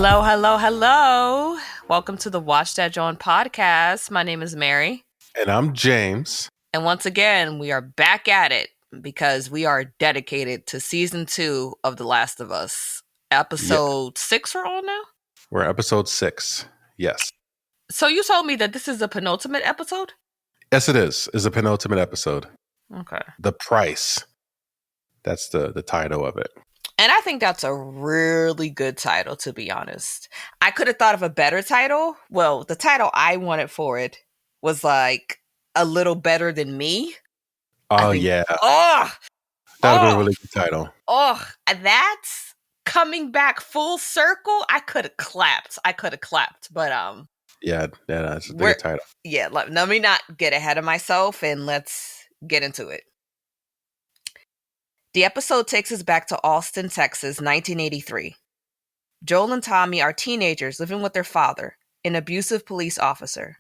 Hello, hello, hello. Welcome to the Watch That Joan podcast. My name is Mary. And I'm James. And once again, we are back at it because we are dedicated to season 2 of The Last of Us. Episode 6 we're on now? We're episode 6. Yes. So you told me that this is the penultimate episode? Yes, it is. It's a penultimate episode. Okay. The Price. That's the title of it. And I think that's a really good title, to be honest. I could have thought of a better title. Well, the title I wanted for it was like A Little Better Than Me. Oh, yeah. Oh, That would be a really good title. Oh, that's coming back full circle. I could have clapped. But Yeah, that's a good title. Yeah, let me not get ahead of myself and let's get into it. The episode takes us back to Austin, Texas, 1983. Joel and Tommy are teenagers living with their father, an abusive police officer.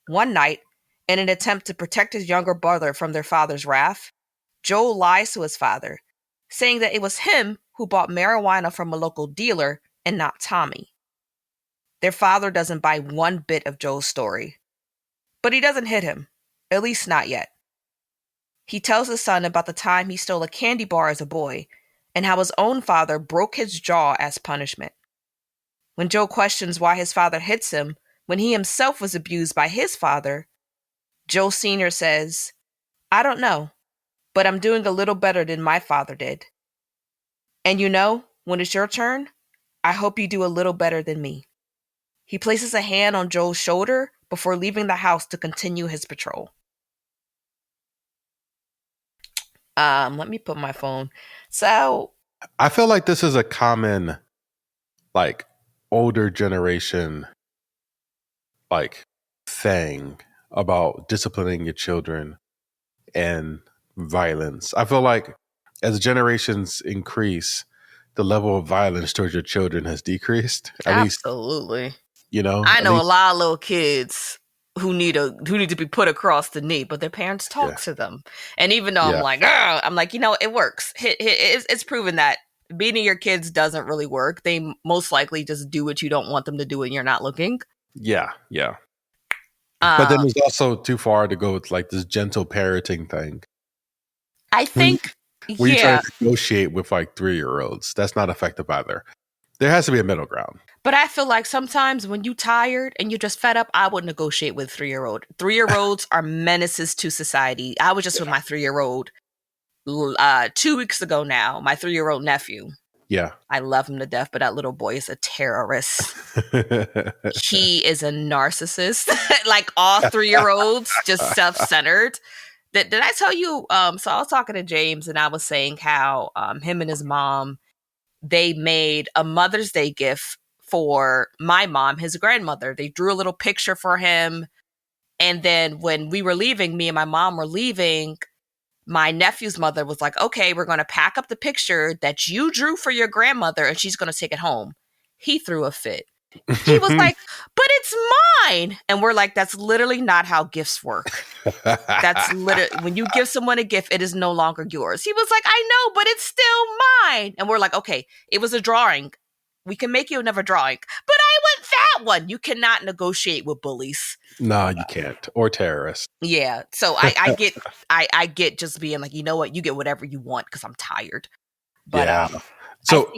One night, in an attempt to protect his younger brother from their father's wrath, Joel lies to his father, saying that it was him who bought marijuana from a local dealer and not Tommy. Their father doesn't buy one bit of Joel's story, but he doesn't hit him, at least not yet. He tells his son about the time he stole a candy bar as a boy and how his own father broke his jaw as punishment. When Joel questions why his father hits him when he himself was abused by his father, Joel Sr. says, "I don't know, but I'm doing a little better than my father did. And you know, when it's your turn, I hope you do a little better than me." He places a hand on Joel's shoulder before leaving the house to continue his patrol. Let me put my phone. So I feel like this is a common, like, older generation, like, thing about disciplining your children and violence. I feel like as generations increase, the level of violence towards your children has decreased. absolutely. You know, I know a lot of little kids who need to be put across the knee, but their parents talk to them. And even though I'm like, you know, it works. It's proven that beating your kids doesn't really work. They most likely just do what you don't want them to do when you're not looking. Yeah. But then it's also too far to go with like this gentle parenting thing. I think when you try to negotiate with like 3-year-olds, that's not effective either. There has to be a middle ground. But I feel like sometimes when you tired and you're just fed up, I would negotiate with 3-year-old. 3-year-olds are menaces to society. I was just with my 3-year-old 2 weeks ago now, my 3-year-old nephew. Yeah. I love him to death, but that little boy is a terrorist. He is a narcissist. Like all 3-year-olds, just self-centered. Did I tell you? So I was talking to James and I was saying how him and his mom, they made a Mother's Day gift for my mom, his grandmother. They drew a little picture for him. And then when we were leaving, me and my mom were leaving, my nephew's mother was like, "Okay, we're going to pack up the picture that you drew for your grandmother and she's going to take it home." He threw a fit. He was like, "But it's mine." And we're like, that's literally not how gifts work. That's literally, when you give someone a gift, it is no longer yours. He was like, "I know, but it's still mine." And we're like, "Okay, it was a drawing. We can make you another drawing. But I want that one." You cannot negotiate with bullies. No, you can't. Or terrorists. Yeah. So I get just being like, you know what, you get whatever you want because I'm tired. But yeah. So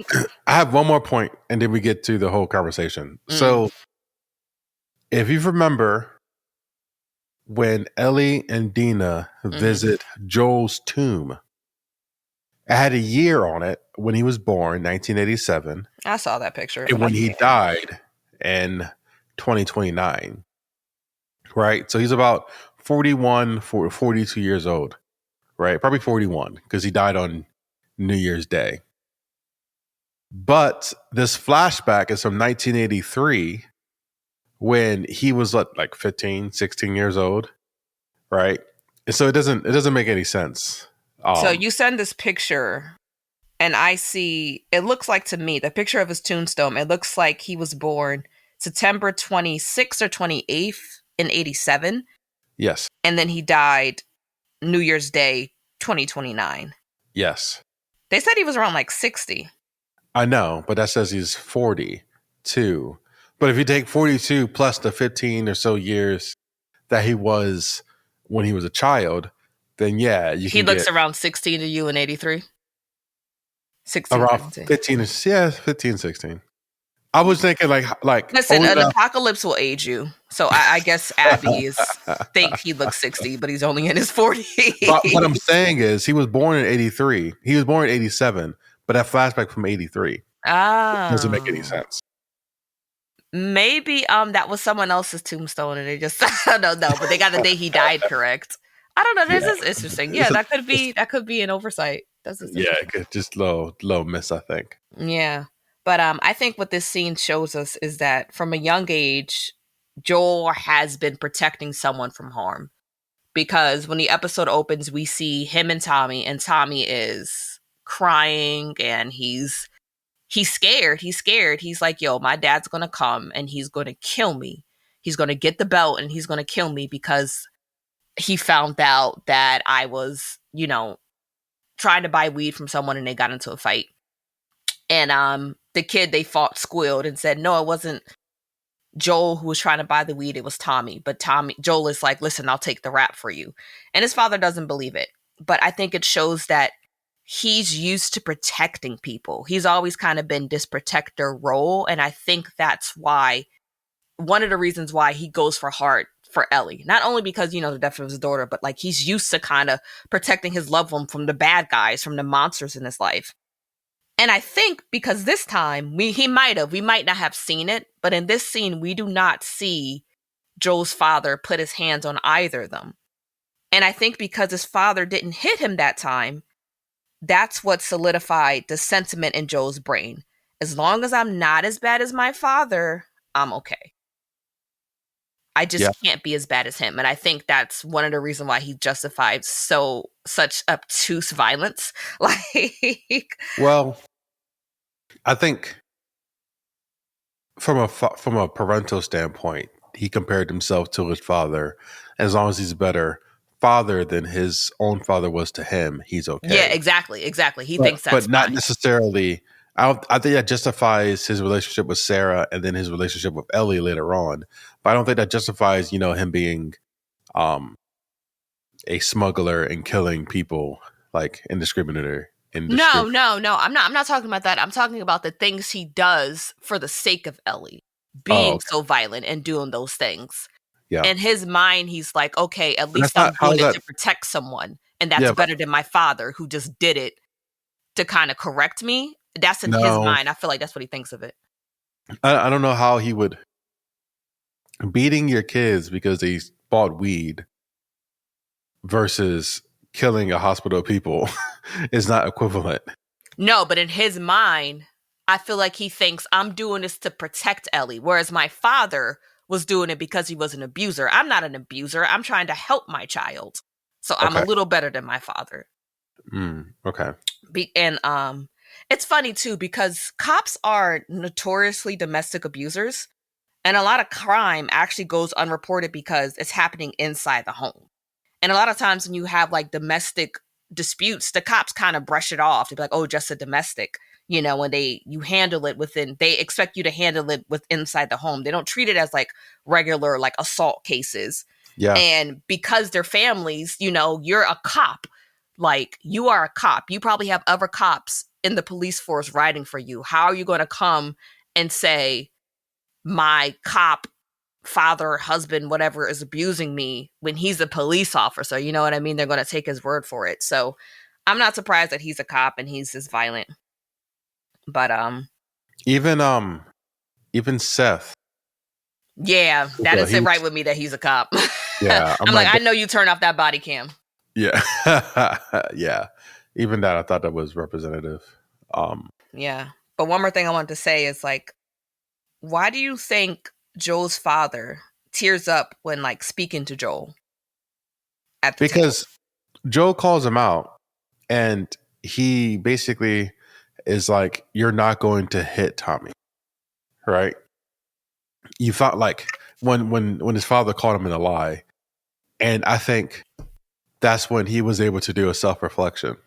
I have one more point and then we get to the whole conversation. So if you remember when Ellie and Dina visit Joel's tomb, it had a year on it when he was born, 1987. I saw that picture. And when he died in 2029. Right? So he's about 41, 42 years old. Right? Probably 41 because he died on New Year's Day. But this flashback is from 1983 when he was like 15, 16 years old. Right? And so it doesn't make any sense. So you send this picture and I see, it looks like to me, the picture of his tombstone, it looks like he was born September 26th or 28th in 87. Yes. And then he died New Year's Day, 2029. Yes. They said he was around like 60. I know, but that says he's 40 42. But if you take 42 plus the 15 or so years that he was when he was a child, then yeah, you He can looks get around 16 to you in 83. 16, around 17. 15, yeah, 15, 16. I was thinking like Listen, old an enough. apocalypse will age you. So I guess Abby is think he looks 60, but he's only in his 40s. But what I'm saying is he was born in 83. He was born in 87, but that flashback from 83 doesn't make any Oh. sense. Maybe that was someone else's tombstone and they just I don't know, but they got the day he died correct. I don't know. This Yeah. is interesting. Yeah, that could be an oversight. That's just Yeah, interesting. just low miss, I think. Yeah. But I think what this scene shows us is that from a young age, Joel has been protecting someone from harm. Because when the episode opens, we see him and Tommy is crying and he's scared. He's scared. He's like, yo, my dad's gonna come and he's gonna kill me. He's gonna get the belt and he's gonna kill me because he found out that I was, trying to buy weed from someone and they got into a fight. And the kid they fought squealed and said, no, it wasn't Joel who was trying to buy the weed, it was Tommy. But Joel is like, listen, I'll take the rap for you. And his father doesn't believe it. But I think it shows that he's used to protecting people. He's always kind of been this protector role. And I think that's why, one of the reasons why he goes for hard for Ellie. Not only because, the death of his daughter, but like he's used to kind of protecting his loved one from the bad guys, from the monsters in his life. And I think because this time we might not have seen it, but in this scene, we do not see Joel's father put his hands on either of them. And I think because his father didn't hit him that time, that's what solidified the sentiment in Joel's brain. As long as I'm not as bad as my father, I'm okay. I just can't be as bad as him. And I think that's one of the reasons why he justified such obtuse violence. Well, I think from a parental standpoint, he compared himself to his father. As long as he's a better father than his own father was to him, he's okay. Yeah, exactly. He thinks that's but not fine. Necessarily. I think that justifies his relationship with Sarah and then his relationship with Ellie later on. But I don't think that justifies, him being a smuggler and killing people like indiscriminately. No. I'm not talking about that. I'm talking about the things he does for the sake of Ellie, being so violent and doing those things. Yeah. In his mind, he's like, okay, at least I'm doing it to protect someone. And that's better than my father who just did it to kind of correct me. That's in his mind. I feel like that's what he thinks of it. I don't know how he would. Beating your kids because they bought weed versus killing a hospital of people is not equivalent. No, but in his mind, I feel like he thinks I'm doing this to protect Ellie, whereas my father was doing it because he was an abuser. I'm not an abuser. I'm trying to help my child. So I'm a little better than my father. Okay. And it's funny too, because cops are notoriously domestic abusers. And a lot of crime actually goes unreported because it's happening inside the home. And a lot of times when you have like domestic disputes, the cops kind of brush it off. They'd be like, oh, just a domestic. When you handle it they expect you to handle it inside the home. They don't treat it as like regular like assault cases. Yeah. And because they're families, you're a cop. Like you are a cop. You probably have other cops in the police force riding for you. How are you going to come and say my cop father, husband, whatever is abusing me when he's a police officer? You know what I mean? They're going to take his word for it. So I'm not surprised that he's a cop and he's this violent. But even Seth. Yeah, that didn't sit right with me that he's a cop. Yeah. I'm like, I know you turn off that body cam. Yeah. Yeah. Even that, I thought that was representative. Yeah. But one more thing I wanted to say is like, why do you think Joel's father tears up when like speaking to Joel? Because Joel calls him out and he basically is like, you're not going to hit Tommy. Right? You thought like when his father called him in a lie. And I think that's when he was able to do a self-reflection.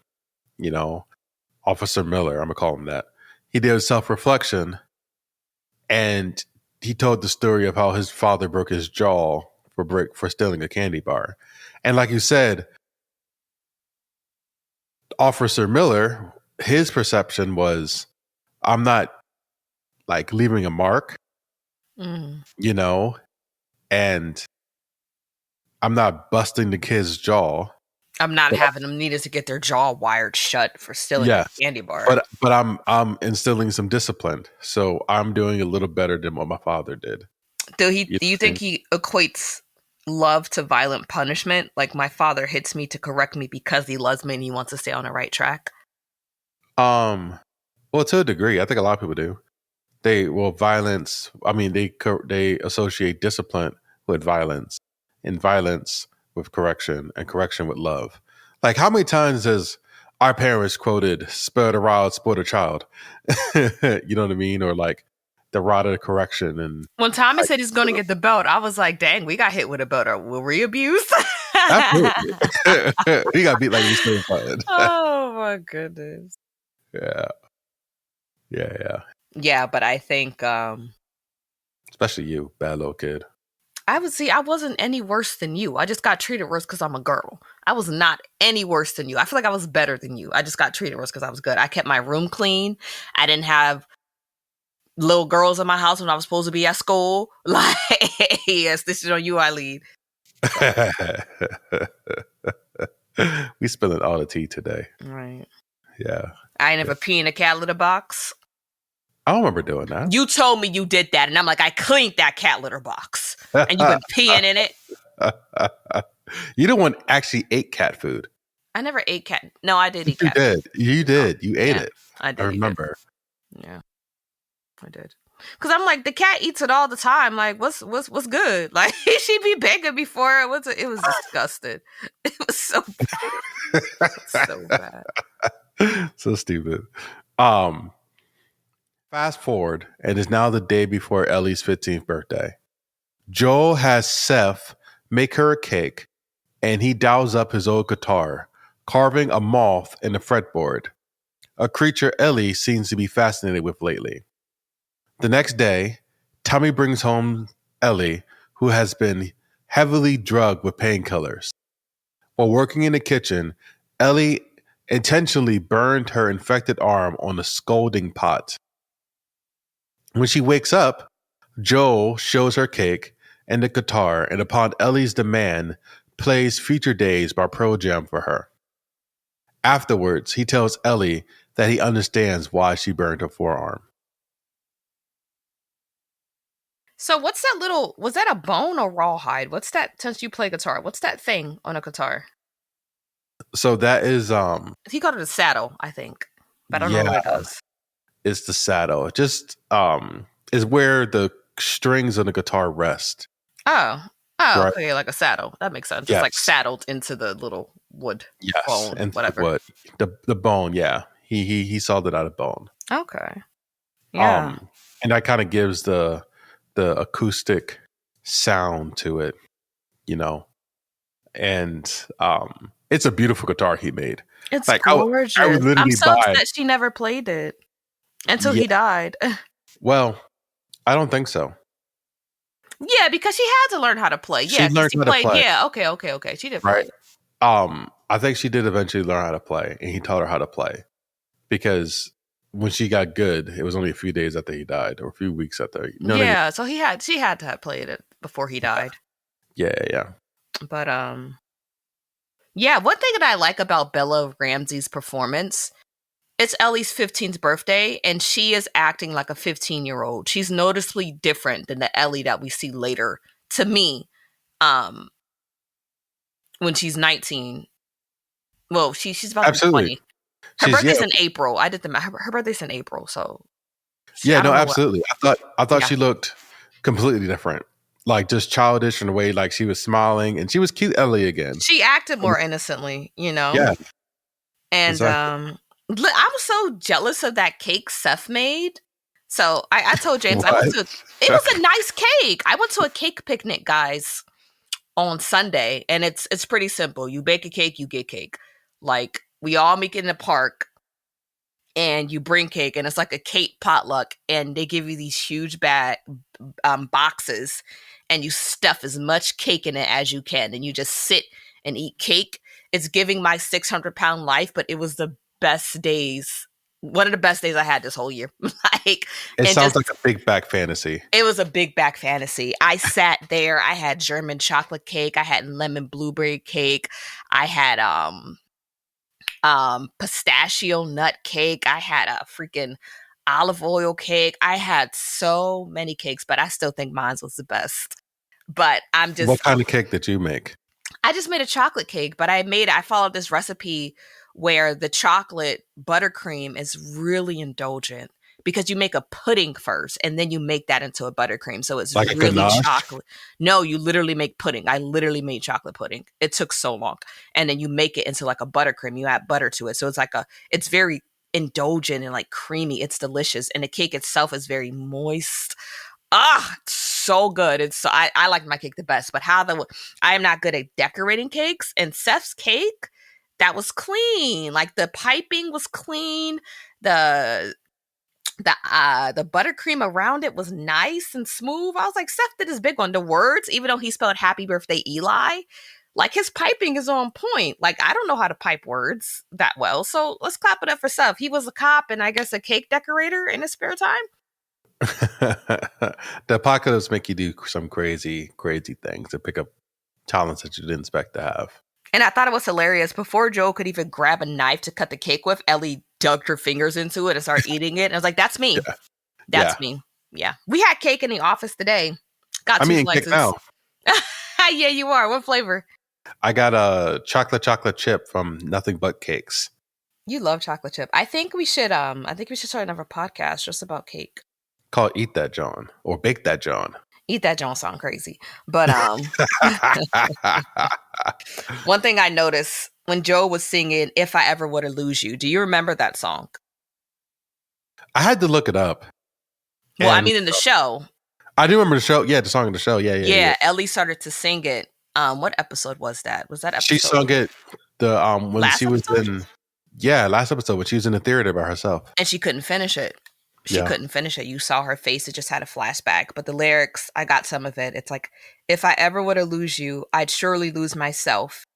Officer Miller, I'm going to call him that. He did a self-reflection and he told the story of how his father broke his jaw for stealing a candy bar. And like you said, Officer Miller, his perception was, I'm not like leaving a mark, Mm. you know, and I'm not busting the kid's jaw. I'm not having them needed to get their jaw wired shut for stealing a Yes, candy bar. but I'm instilling some discipline, so I'm doing a little better than what my father did. Do You you know think he equates love to violent punishment? Like, my father hits me to correct me because he loves me and he wants to stay on the right track. Well, to a degree, I think a lot of people do. Violence. I mean, they associate discipline with violence, and violence with correction, and correction with love. Like, how many times has our parents quoted "spare the rod, spoil the child"? You know what I mean? Or like the rod of correction, and When Tommy like, said he's going to get the belt, I was like, dang, we got hit with a belt. Were we abused? absolutely, he got beat like he was still fun. Oh, my goodness. Yeah, yeah. Yeah, but I think Especially you, bad little kid. I wasn't any worse than you. I just got treated worse because I'm a girl. I was not any worse than you. I feel like I was better than you. I just got treated worse because I was good. I kept my room clean. I didn't have little girls in my house when I was supposed to be at school. Like, yes, this is on you, I lead. We spilling all the tea today. Right. Yeah. I ain't never pee in a cat litter box. I don't remember doing that. You told me you did that, and I'm like, I cleaned that cat litter box. And you've been peeing in it. You don't want actually ate cat food. I never ate cat. No, I did eat You cat did. food. You did. You ate it. I did. I remember. Yeah, I did. Because I'm like, the cat eats it all the time. Like, what's good? Like, she be begging before it was. It was disgusting. It was so bad. So bad. So stupid. Fast forward, and it's now the day before Ellie's 15th birthday. Joel has Seth make her a cake, and he dials up his old guitar, carving a moth in the fretboard, a creature Ellie seems to be fascinated with lately. The next day, Tommy brings home Ellie, who has been heavily drugged with painkillers. While working in the kitchen, Ellie intentionally burned her infected arm on a scalding pot. When she wakes up, Joel shows her cake and the guitar, and upon Ellie's demand, plays Future Days by Pearl Jam for her. Afterwards, he tells Ellie that he understands why she burned her forearm. So what's that little? Was that a bone or rawhide? What's that? Since you play guitar, what's that thing on a guitar? So that is He called it a saddle, I think, but I don't know what it does. It's the saddle. It just is where the strings on the guitar rest. Oh, right? okay, like a saddle. That makes sense. Yes. It's like saddled into the little wood bone, and whatever. The bone, yeah. He sawed it out of bone. Okay. Yeah. And that kind of gives the acoustic sound to it, you know. And it's a beautiful guitar he made. It's like gorgeous. I would literally I'm so upset she never played it until he died. Well, I don't think so. Yeah, because she had to learn how to play. She learned how to play. Yeah, okay. She did play. I think she did eventually learn how to play, and he taught her how to play. Because when she got good, it was only a few days after he died, or a few weeks after. You know what I mean? So she had to have played it before he died. Yeah. But yeah, one thing that I like about Bella Ramsey's performance, it's Ellie's 15th birthday, and she is acting like a 15-year-old. She's noticeably different than the Ellie that we see later, to me, when she's 19. Well, she's about to be 20. Her birthday's in April. I did her birthday's in April, so absolutely. I thought she looked completely different. Like just childish in a way, like she was smiling and she was cute Ellie again. She acted more innocently, you know? Yeah. And exactly. I was so jealous of that cake Seth made. So I told James, it was a nice cake. I went to a cake picnic, guys, on Sunday, and it's pretty simple. You bake a cake, you get cake. Like, we all meet in the park. and you bring cake, and it's like a cake potluck, and they give you these huge boxes, and you stuff as much cake in it as you can, and you just sit and eat cake. It's giving my 600-pound life, but it was the best days. One of the best days I had this whole year. Like, It and sounds just like a big back fantasy. it was a big back fantasy. I sat there. I had German chocolate cake. I had lemon blueberry cake. I had pistachio nut cake. I had a freaking olive oil cake. I had so many cakes, but I still think mine was the best. But What kind of cake did you make? I just made a chocolate cake, but I followed this recipe where the chocolate buttercream is really indulgent because you make a pudding first and then you make that into a buttercream. So it's Like a really ganache? chocolate. No, you literally make pudding. I literally made chocolate pudding. It took so long. And then you make it into like a buttercream. You add butter to it. So it's very indulgent and like creamy. It's delicious. And the cake itself is very moist. It's so good. I like my cake the best, but I am not good at decorating cakes. And Seth's cake, that was clean. Like the piping was clean. The buttercream around it was nice and smooth. I was like, Seth did his big one. The words, even though he spelled happy birthday Eli, like his piping is on point. Like I don't know how to pipe words that well. So let's clap it up for Seth. He was a cop and I guess a cake decorator in his spare time. The apocalypse make you do some crazy, crazy things to pick up talents that you didn't expect to have. And I thought it was hilarious. Before Joel could even grab a knife to cut the cake with, Ellie dug her fingers into it and started eating it. And I was like, that's me. Yeah. That's me. Yeah. We had cake in the office today. Got two slices. Cake now. Yeah, you are. What flavor? I got a chocolate chip from Nothing But Cakes. You love chocolate chip. I think we should start another podcast just about cake. Called Eat That John or Bake That John. Eat That John sound crazy. But one thing I noticed when Joe was singing If I Ever Were to Lose You, do you remember that song? I had to look it up. Well, I mean in the show. I do remember the show. Yeah, the song in the show. Yeah. Ellie started to sing it. What episode was that? Was that episode? She sung it when last she was episode? last episode when she was in the theater by herself. And she couldn't finish it. She couldn't finish it. You saw her face. It just had a flashback. But the lyrics, I got some of it. It's like, if I ever were to lose you, I'd surely lose myself.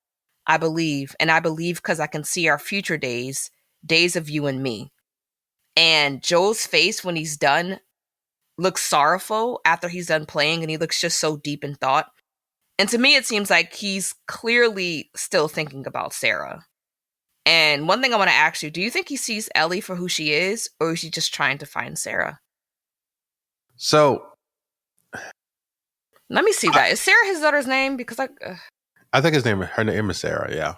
I believe. And I believe because I can see our future days of you and me. And Joel's face when he's done looks sorrowful after he's done playing. And he looks just so deep in thought. And to me, it seems like he's clearly still thinking about Sarah. And one thing I want to ask you, do you think he sees Ellie for who she is, or is he just trying to find Sarah? So, let me see that. Is Sarah his daughter's name? Because I think her name is Sarah, yeah.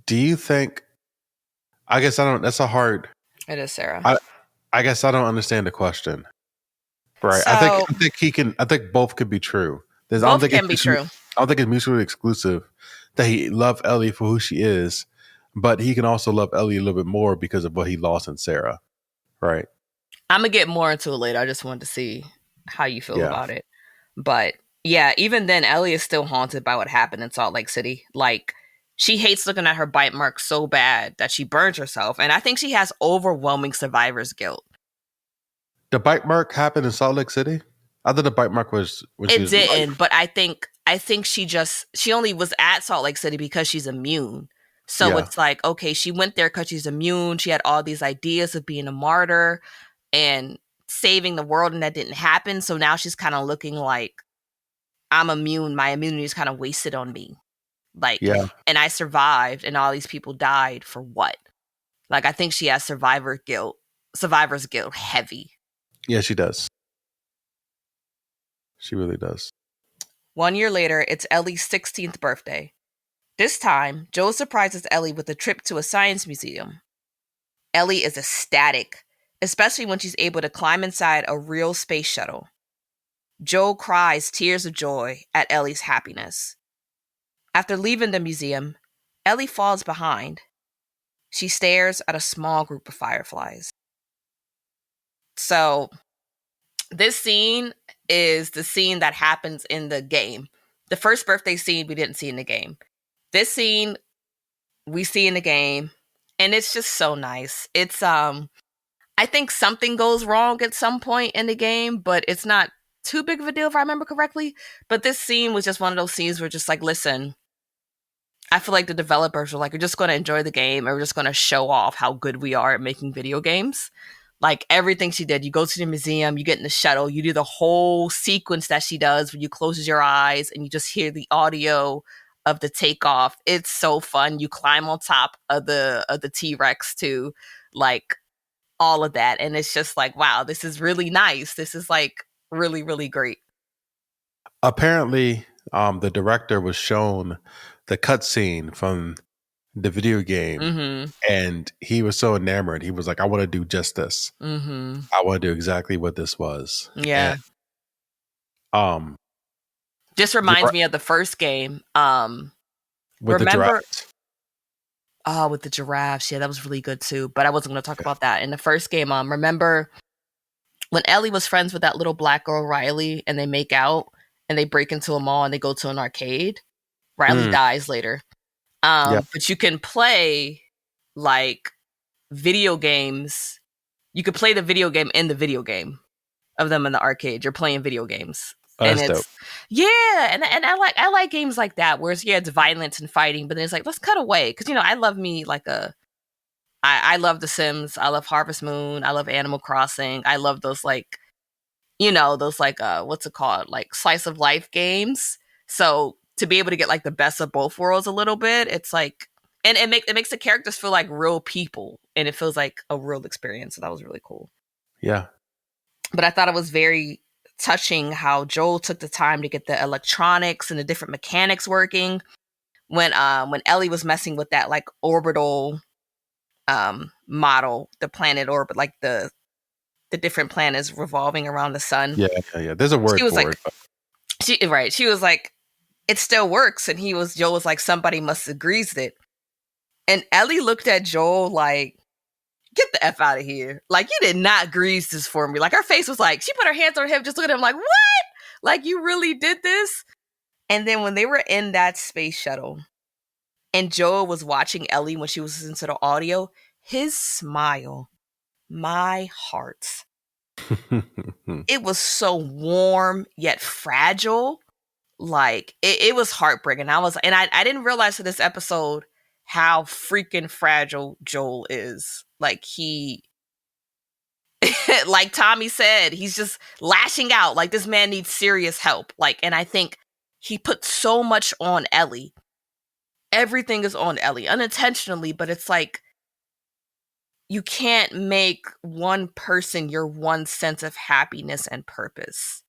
Do you think, I guess I don't, that's a hard. It is Sarah. I guess I don't understand the question. Right. So, I think both could be true. Both can be true. I don't think it's mutually exclusive that he loved Ellie for who she is, but he can also love Ellie a little bit more because of what he lost in Sarah. Right. I'm going to get more into it later. I just wanted to see how you feel about it. But yeah, even then, Ellie is still haunted by what happened in Salt Lake City. Like, she hates looking at her bite mark so bad that she burns herself. And I think she has overwhelming survivor's guilt. The bite mark happened in Salt Lake City? I thought the bite mark was when it didn't, but I think she only was at Salt Lake City because she's immune. So it's like, okay, she went there because she's immune. She had all these ideas of being a martyr and saving the world, and that didn't happen. So now she's kind of looking like, I'm immune. My immunity is kind of wasted on me. Like, and I survived, and all these people died for what? Like, I think she has survivor's guilt heavy. Yeah, she does. She really does. 1 year later, it's Ellie's 16th birthday. This time, Joel surprises Ellie with a trip to a science museum. Ellie is ecstatic, especially when she's able to climb inside a real space shuttle. Joel cries tears of joy at Ellie's happiness. After leaving the museum, Ellie falls behind. She stares at a small group of fireflies. So, this scene is the scene that happens in the game. The first birthday scene we didn't see in the game. This scene we see in the game. And it's just so nice. It's I think something goes wrong at some point in the game, but it's not too big of a deal if I remember correctly. But this scene was just one of those scenes where just like, listen, I feel like the developers were like, we're just going to enjoy the game and we're just going to show off how good we are at making video games. Like everything she did, you go to the museum, you get in the shuttle, you do the whole sequence that she does where you close your eyes and you just hear the audio of the takeoff. It's so fun. You climb on top of the T-Rex too, like all of that. And it's just like, wow, this is really nice. This is like really, really great. Apparently, the director was shown the cutscene from the video game, Mm-hmm. and he was so enamored. He was like, "I want to do just this. Mm-hmm. I want to do exactly what this was." Yeah. And, just reminds me of the first game. with the remember giraffes. Oh, with the giraffes. Yeah, that was really good too. But I wasn't going to talk about that. In the first game, remember when Ellie was friends with that little black girl, Riley, and they make out and they break into a mall and they go to an arcade? Riley dies later. But you can play like video games. You could play the video game in the video game of them in the arcade. You're playing video games. And That's it's dope. yeah, and I like games like that where it's violence and fighting, but then it's like let's cut away because I love me like I love The Sims, I love Harvest Moon, I love Animal Crossing, I love those like those like what's it called, like slice of life games. So to be able to get like the best of both worlds a little bit, it's like and it makes the characters feel like real people and it feels like a real experience. So that was really cool. Yeah. But I thought it was very touching how Joel took the time to get the electronics and the different mechanics working when Ellie was messing with that like orbital model, the planet orbit, like the different planets revolving around the sun. Yeah. There's a word for it. She was like, it still works, and Joel was like, somebody must have greased it. And Ellie looked at Joel like, get the F out of here. Like, you did not grease this for me. Like, her face was like, she put her hands on her hip, just looking at him like, what? Like, you really did this? And then when they were in that space shuttle and Joel was watching Ellie when she was listening to the audio, his smile, my heart. It was so warm yet fragile. Like, it was heartbreaking. I didn't realize in this episode how freaking fragile Joel is. Like like Tommy said, he's just lashing out. Like, this man needs serious help. Like, and I think he put so much on Ellie. Everything is on Ellie unintentionally, but it's like you can't make one person your one sense of happiness and purpose.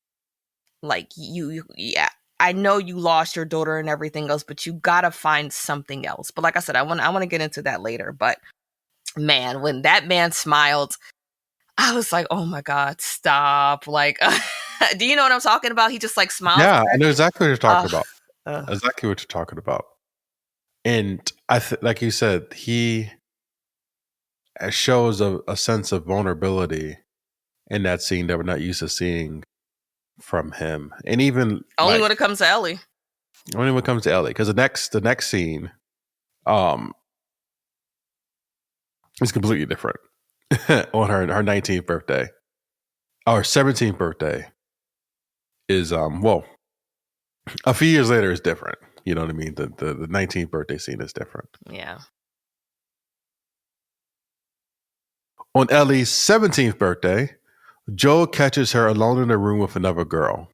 Like yeah. I know you lost your daughter and everything else, but you gotta find something else. But like I said, I want to get into that later. But man, when that man smiled, I was like, oh my God, stop. Like, do you know what I'm talking about? He just like smiled. Yeah, I know exactly what you're talking about. Exactly what you're talking about. And like you said, he shows a sense of vulnerability in that scene that we're not used to seeing from him. And even only when it comes to Ellie. Only when it comes to Ellie. Because the next scene is completely different. On her 19th birthday. Our 17th birthday is well, a few years later is different. You know what I mean? The 19th birthday scene is different. Yeah. On Ellie's 17th birthday, Joel catches her alone in a room with another girl.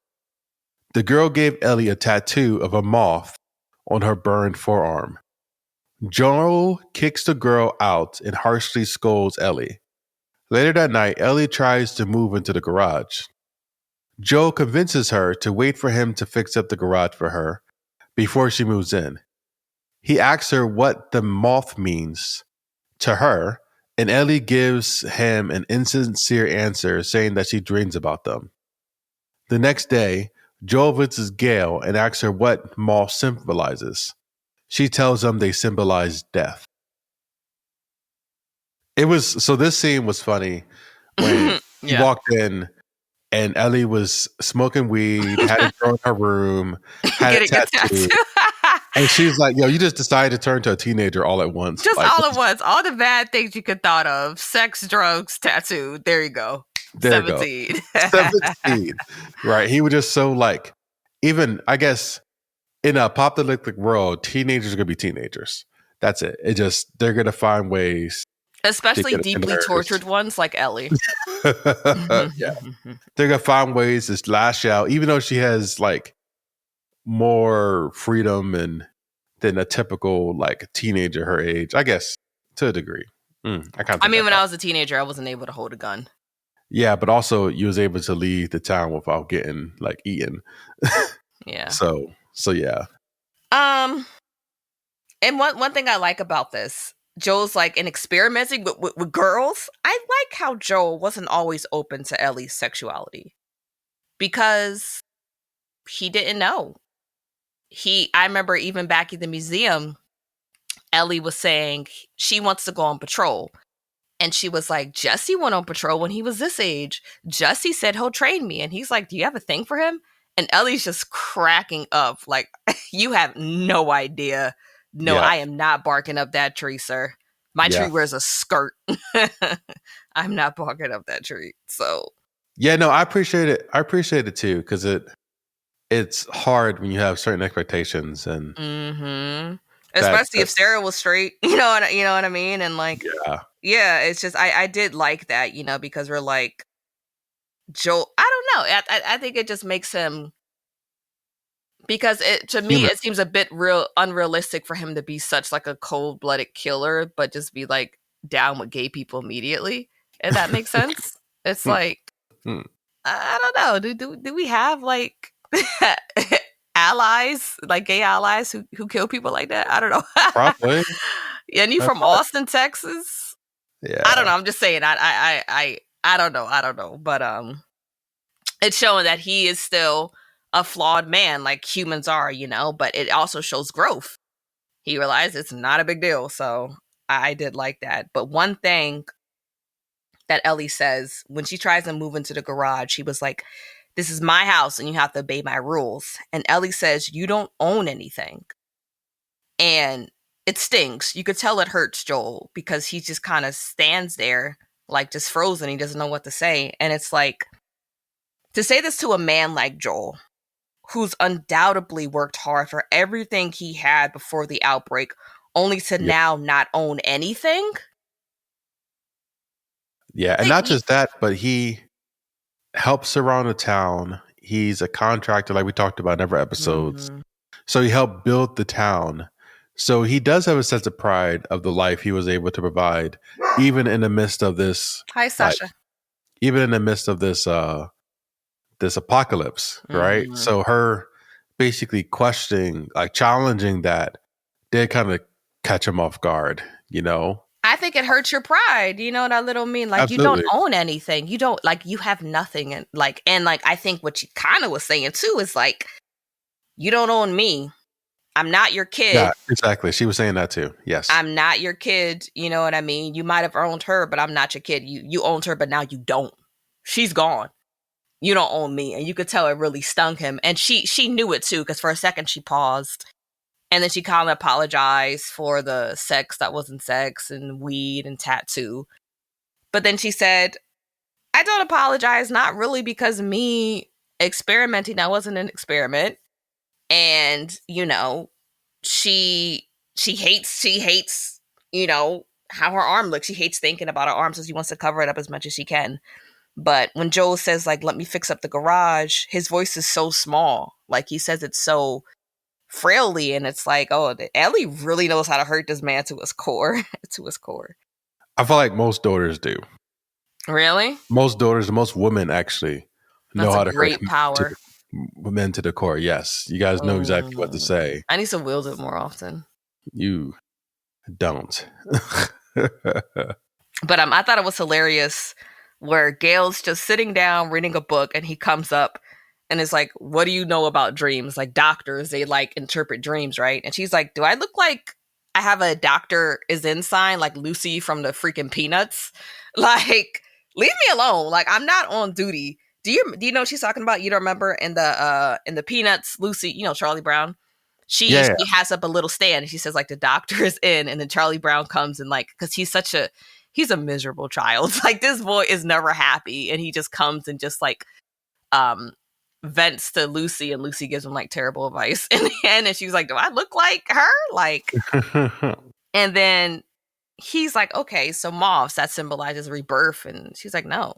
The girl gave Ellie a tattoo of a moth on her burned forearm. Joel kicks the girl out and harshly scolds Ellie. Later that night, Ellie tries to move into the garage. Joel convinces her to wait for him to fix up the garage for her before she moves in. He asks her what the moth means to her, and Ellie gives him an insincere answer saying that she dreams about them. The next day, Joel visits Gail and asks her what moth symbolizes. She tells him they symbolize death. This scene was funny when he walked in and Ellie was smoking weed, had a girl in her room, had a tattoo. And she's like, yo, you just decided to turn to a teenager all at once. Just Like, all at once. All the bad things you could thought of. Sex, drugs, tattoo. There you go. there you go. 17. 17. Right. He was just so like, even, I guess, in a apocalyptic world, teenagers are going to be teenagers. That's it. It just, they're going to find ways. Especially deeply tortured ones like Ellie. Yeah. They're going to find ways to lash out, even though she has like more freedom and than a typical like teenager her age, I guess, to a degree. I mean, when I was a teenager, I wasn't able to hold a gun. Yeah, but also you was able to leave the town without getting like eaten. Yeah. So yeah. And one thing I like about this, Joel's like in experimenting with girls. I like how Joel wasn't always open to Ellie's sexuality because he didn't know. I remember even back in the museum, Ellie was saying she wants to go on patrol. And she was like, Jesse went on patrol when he was this age. Jesse said he'll train me. And he's like, do you have a thing for him? And Ellie's just cracking up. Like, you have no idea. No, I am not barking up that tree, sir. My tree wears a skirt. I'm not barking up that tree. So. Yeah, no, I appreciate it. I appreciate it too, because it's hard when you have certain expectations and especially if Sarah was straight, you know what I mean? And like it's just I did like that, you know, because we're like Joel, I don't know. I think it just makes him, because to me it seems a bit unrealistic for him to be such like a cold-blooded killer, but just be like down with gay people immediately. If that makes sense. It's like I don't know. Do we have like allies, like gay allies who kill people like that? I don't know. Probably. And you from Austin, Texas? Yeah. I don't know. I'm just saying. I don't know. But it's showing that he is still a flawed man, like humans are, you know. But it also shows growth. He realized it's not a big deal. So I did like that. But one thing that Ellie says when she tries to move into the garage, she was like, this is my house and you have to obey my rules. And Ellie says, you don't own anything. And it stings. You could tell it hurts Joel because he just kind of stands there like just frozen. He doesn't know what to say. And it's like, to say this to a man like Joel, who's undoubtedly worked hard for everything he had before the outbreak, only to now not own anything. Yeah, and not just that, but he helps around the town. He's a contractor, like we talked about in other episodes. So he helped build the town. So he does have a sense of pride of the life he was able to provide, even in the midst of this. Hi, Sasha. Even in the midst of this this apocalypse, right? So her basically questioning, like challenging that, did kind of catch him off guard, you know? I think it hurts your pride. You know what I little mean? Like, Absolutely. You don't own anything. You don't, like, you have nothing. And I think what she kind of was saying too is like, you don't own me. I'm not your kid. Yeah, exactly. She was saying that too. Yes. I'm not your kid. You know what I mean? You might have owned her, but I'm not your kid. You owned her, but now you don't. She's gone. You don't own me. And you could tell it really stung him. And she knew it too, because for a second she paused. And then she kind of apologized for the sex that wasn't sex and weed and tattoo. But then she said, I don't apologize, not really because me experimenting, that wasn't an experiment. And, you know, she hates, you know, how her arm looks. She hates thinking about her arm, so she wants to cover it up as much as she can. But when Joel says, like, let me fix up the garage, his voice is so small. Like, he says it so frailly, and it's like, oh, Ellie really knows how to hurt this man to his core. To his core. I feel like most daughters do. Really? Most daughters, most women actually know how to hurt power. Men to the core. Yes, you guys know exactly what to say. I need to wield it more often. You don't. But I thought it was hilarious where Gail's just sitting down reading a book, and he comes up and is like, what do you know about dreams? Like, doctors, they like interpret dreams, right? And she's like, do I look like I have a doctor is in sign, like Lucy from the freaking Peanuts? Like, leave me alone. Like, I'm not on duty. Do you know what she's talking about? You don't remember in the Peanuts, Lucy, you know, Charlie Brown? she Yeah. has up a little stand and she says like the doctor is in, and then Charlie Brown comes and like, because he's a miserable child. Like this boy is never happy, and he just comes and just like um vents to Lucy, and Lucy gives him like terrible advice in the end, and she's like, do I look like her? Like, and then he's like, okay, so moths, that symbolizes rebirth, and she's like, no,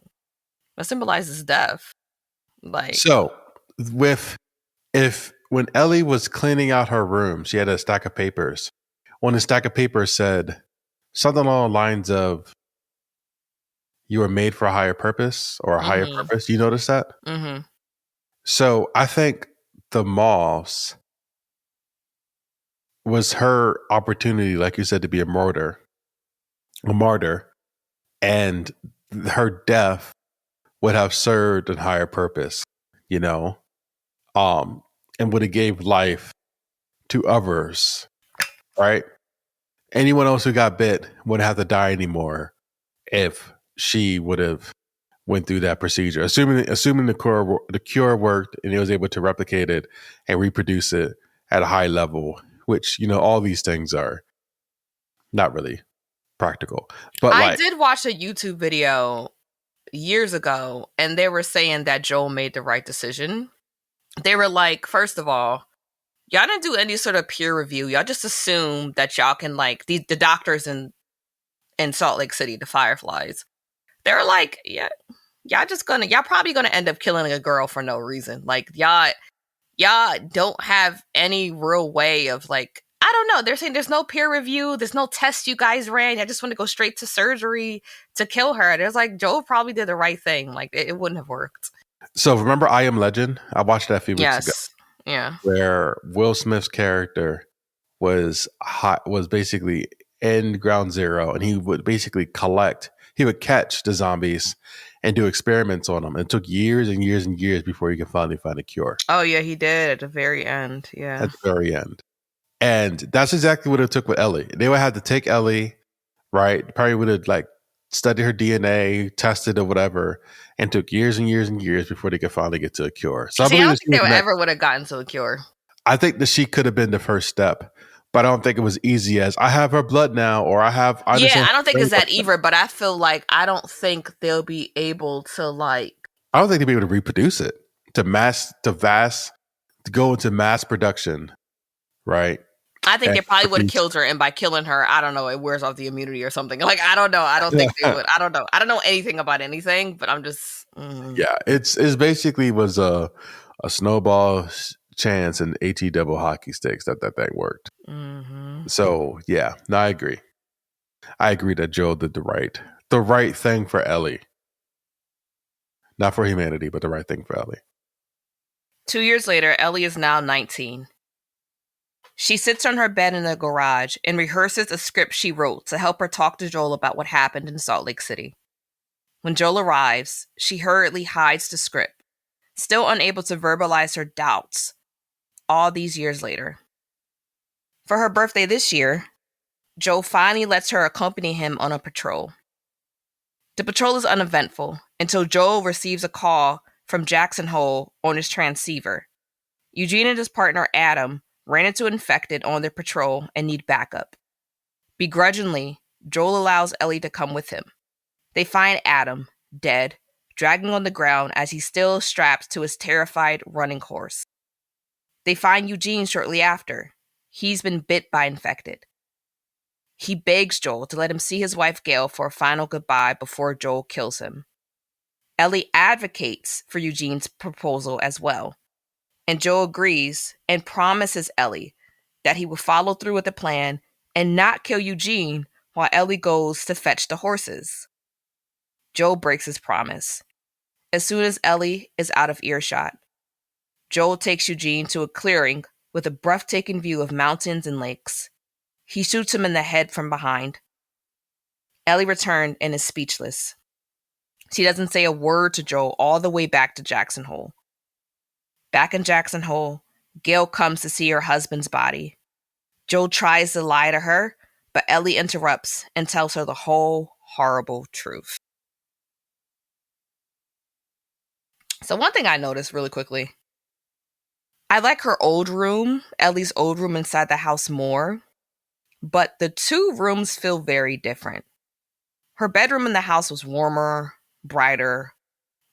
that symbolizes death. Like, So, when Ellie was cleaning out her room, she had a stack of papers. When the stack of papers said something along the lines of "You were made for a higher purpose" or "a higher purpose," you notice that? mm-hmm. So, I think the moths was her opportunity, like you said, to be a martyr, and her death would have served a higher purpose, you know, and would have gave life to others, right? Anyone else who got bit wouldn't have to die anymore if she would have went through that procedure. Assuming the cure worked and it was able to replicate it and reproduce it at a high level, which all these things are not really practical. But I did watch a YouTube video years ago, and they were saying that Joel made the right decision. They were like, first of all, y'all didn't do any sort of peer review. Y'all just assumed that y'all can, like, the doctors in Salt Lake City, the Fireflies, they were like, yeah, y'all probably gonna end up killing a girl for no reason. Like, y'all don't have any real way of, like, I don't know. They're saying there's no peer review. There's no test you guys ran. I just want to go straight to surgery to kill her. There's like, Joel probably did the right thing. Like, it wouldn't have worked. So remember I Am Legend? I watched that a few weeks ago. Yeah. Where Will Smith's character was basically in ground zero, and he would basically catch the zombies and do experiments on them. It took years and years and years before he could finally find a cure. Oh yeah, he did at the very end. Yeah. At the very end. And that's exactly what it took with Ellie. They would have to take Ellie, right? Probably would have like studied her DNA, tested or whatever, and took years and years and years before they could finally get to a cure. So I don't think they ever would have gotten to a cure. I think that she could have been the first step, but I don't think it was easy as I have her blood now, or I don't think it's that either, but I feel like I don't think they'll be able to like. I don't think they'll be able to reproduce it to go into mass production, right? I think they probably would have killed her, and by killing her, I don't know, it wears off the immunity or something. Like, I don't know. I don't think they would. I don't know. I don't know anything about anything, but I'm just. Yeah, it's basically was a snowball chance and AT double hockey sticks that thing worked. Mm-hmm. So yeah, no, I agree. I agree that Joel did the right thing for Ellie, not for humanity, but the right thing for Ellie. 2 years later, Ellie is now 19. She sits on her bed in the garage and rehearses a script she wrote to help her talk to Joel about what happened in Salt Lake City. When Joel arrives, she hurriedly hides the script, still unable to verbalize her doubts all these years later. For her birthday this year, Joel finally lets her accompany him on a patrol. The patrol is uneventful until Joel receives a call from Jackson Hole on his transceiver. Eugene and his partner Adam ran into infected on their patrol and need backup. Begrudgingly, Joel allows Ellie to come with him. They find Adam, dead, dragging on the ground as he's still strapped to his terrified running horse. They find Eugene shortly after. He's been bit by infected. He begs Joel to let him see his wife Gail for a final goodbye before Joel kills him. Ellie advocates for Eugene's proposal as well, and Joel agrees and promises Ellie that he will follow through with the plan and not kill Eugene while Ellie goes to fetch the horses. Joel breaks his promise. As soon as Ellie is out of earshot, Joel takes Eugene to a clearing with a breathtaking view of mountains and lakes. He shoots him in the head from behind. Ellie returned and is speechless. She doesn't say a word to Joel all the way back to Jackson Hole. Back in Jackson Hole, Gail comes to see her husband's body. Joel tries to lie to her, but Ellie interrupts and tells her the whole horrible truth. So one thing I noticed really quickly, I like her old room, Ellie's old room inside the house more, but the two rooms feel very different. Her bedroom in the house was warmer, brighter,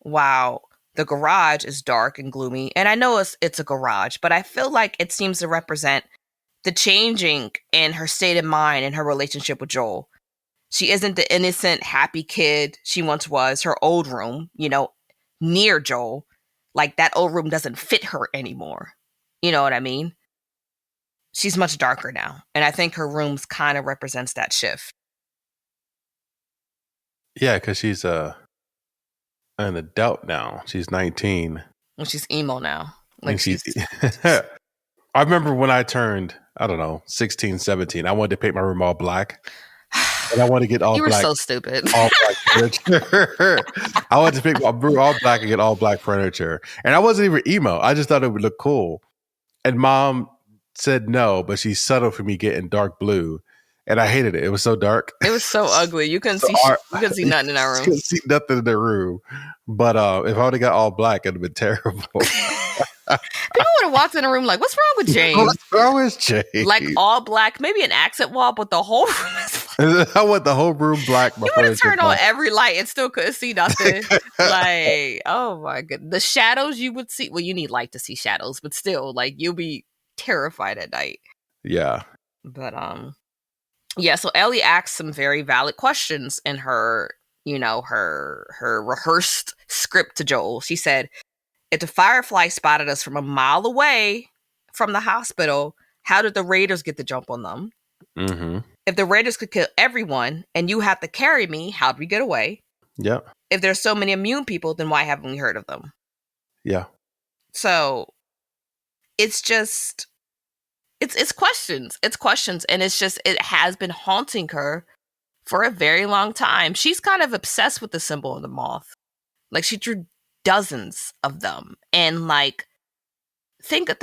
while the garage is dark and gloomy. And I know it's a garage, but I feel like it seems to represent the changing in her state of mind and her relationship with Joel. She isn't the innocent, happy kid she once was. Her old room, near Joel, like that old room doesn't fit her anymore. You know what I mean? She's much darker now. And I think her rooms kind of represents that shift. Yeah, because she's an adult now. She's 19. And she's emo now. Like And she's I remember when I turned, I don't know, 16, 17, I wanted to paint my room all black. And I wanted to get all you were black. so stupid. All black furniture. I wanted to paint my room all black and get all black furniture. And I wasn't even emo. I just thought it would look cool. And mom said no, but she settled for me getting dark blue. And I hated it. It was so dark. It was so ugly. You couldn't see nothing in our room. You couldn't see nothing in the room. But if I would have got all black, it'd have been terrible. People would have walked in the room like, what's wrong with James? What's wrong with James? Like all black, maybe an accent wall, but the whole room is black. I want the whole room black. You would have turned on every light and still couldn't see nothing. Like, oh my goodness. The shadows you would see. Well, you need light to see shadows, but still, like, you'll be terrified at night. Yeah. But, yeah, so Ellie asked some very valid questions in her, her rehearsed script to Joel. She said, if the Firefly spotted us from a mile away from the hospital, how did the Raiders get the jump on them? Mm-hmm. If the Raiders could kill everyone and you have to carry me, how'd we get away? Yeah. If there's so many immune people, then why haven't we heard of them? Yeah. So it's just, it's questions. It's questions. And it's just, it has been haunting her for a very long time. She's kind of obsessed with the symbol of the moth. Like she drew dozens of them, and like think of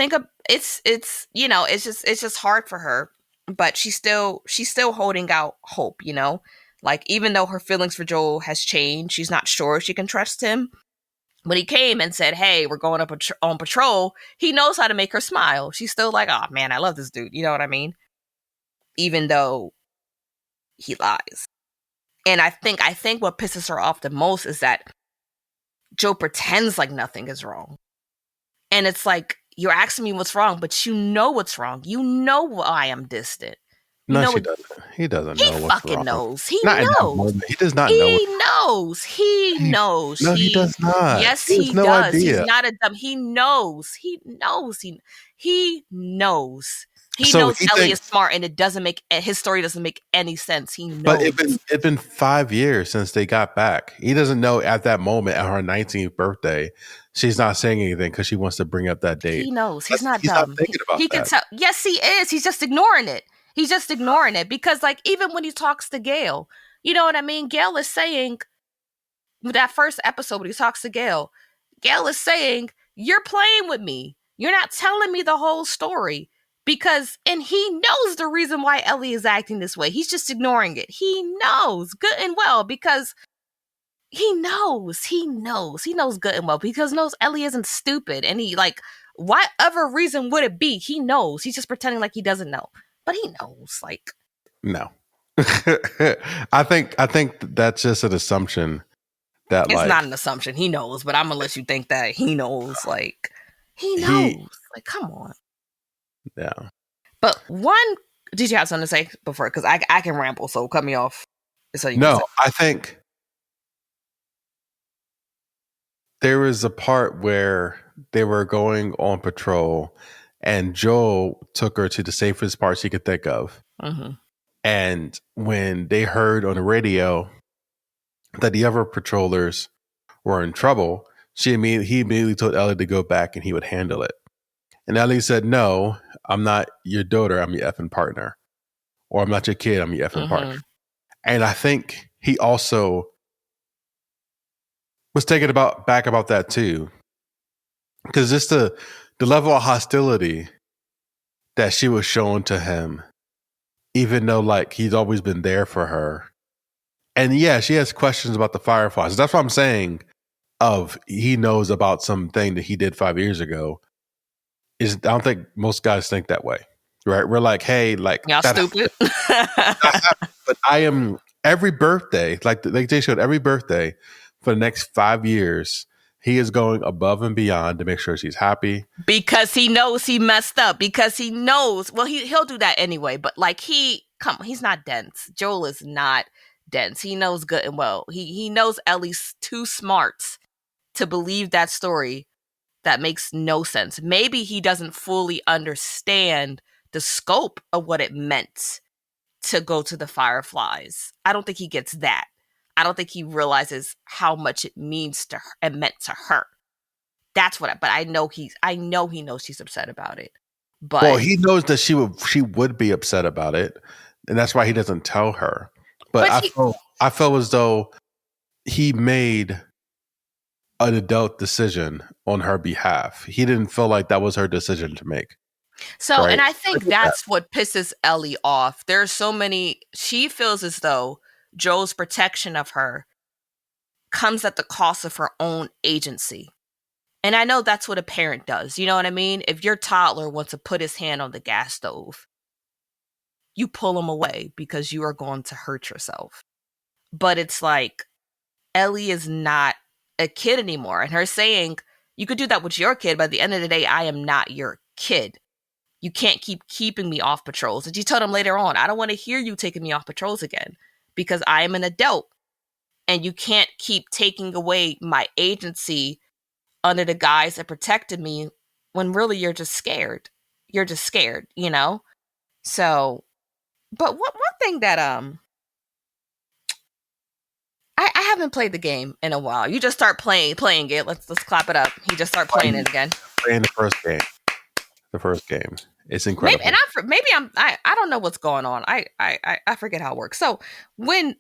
it's just hard for her, but she's still holding out hope, like even though her feelings for Joel has changed, she's not sure if she can trust him. When he came and said, hey, we're going up on patrol, he knows how to make her smile. She's still like, oh man, I love this dude, you know what I mean? Even though he lies. And I think what pisses her off the most is that Joe pretends like nothing is wrong. And it's like, you're asking me what's wrong, but you know what's wrong. You know why I'm distant. She doesn't. He doesn't know what's wrong. He fucking knows. He knows. He does not know. He knows. He knows. No, he does not. Yes, he no does. Idea. He's not a dumb. He knows. He knows. He knows. He knows Ellie is smart, and his story doesn't make any sense. He knows. But it's been 5 years since they got back. He doesn't know at that moment, at her 19th birthday, she's not saying anything because she wants to bring up that date. He knows. He's not dumb. Not thinking about he can tell. Yes, he is. He's just ignoring it. He's just ignoring it because, like, even when he talks to Gail, you know what I mean? Gail is saying, with that first episode when he talks to Gail is saying, you're playing with me. You're not telling me the whole story. And he knows the reason why Ellie is acting this way. He's just ignoring it. He knows good and well because he knows good and well because knows Ellie isn't stupid. And he, like, what other reason would it be? He knows. He's just pretending like he doesn't know. But he knows, like. No. I think that's just an assumption. That it's not an assumption. He knows, but I'm going to let you think that he knows. Like, he knows. Like, come on. Yeah. But did you have something to say before? Because I can ramble, so cut me off. I think there was a part where they were going on patrol and Joel took her to the safest part she could think of. Mm-hmm. And when they heard on the radio that the other patrollers were in trouble, he immediately told Ellie to go back and he would handle it. And Ellie said, no, I'm not your daughter. I'm your effing partner. Or I'm not your kid. I'm your effing partner. And I think he also was taken back about that too. Because just the level of hostility that she was showing to him, even though like he's always been there for her. And yeah, she has questions about the Fireflies. That's what I'm saying he knows about something that he did 5 years ago. is I don't think most guys think that way, right? We're like, hey, like Y'all that, stupid. but I am every birthday, like they showed every birthday for the next 5 years, he is going above and beyond to make sure she's happy. Because he knows he messed up. Because he knows. Well, he'll do that anyway. But like he's not dense. Joel is not dense. He knows good and well. He knows Ellie's too smart to believe that story that makes no sense. Maybe he doesn't fully understand the scope of what it meant to go to the Fireflies. I don't think he gets that. I don't think he realizes how much it means to her and meant to her. That's what but I know he knows she's upset about it. Well, But he knows that she would be upset about it, and that's why he doesn't tell her. But but he I felt as though he made an adult decision on her behalf. He didn't feel like that was her decision to make. so Right? and I think that's what pisses Ellie off. There's so many she feels as though Joe's protection of her comes at the cost of her own agency. And I know that's what a parent does. You know what I mean? If your toddler wants to put his hand on the gas stove, you pull him away because you are going to hurt yourself. But it's like Ellie is not a kid anymore. And her saying, you could do that with your kid, but at the end of the day, I am not your kid. You can't keep keeping me off patrols. And she told him later on, I don't want to hear you taking me off patrols again because I am an adult and you can't keep taking away my agency under the guise that protected me when really you're just scared. You're just scared, you know? So, but one thing that I haven't played the game in a while. You just start playing it. Let's clap it up. He just start playing it again. Playing the first game. The first game. It's incredible. I don't know what's going on. I forget how it works. So when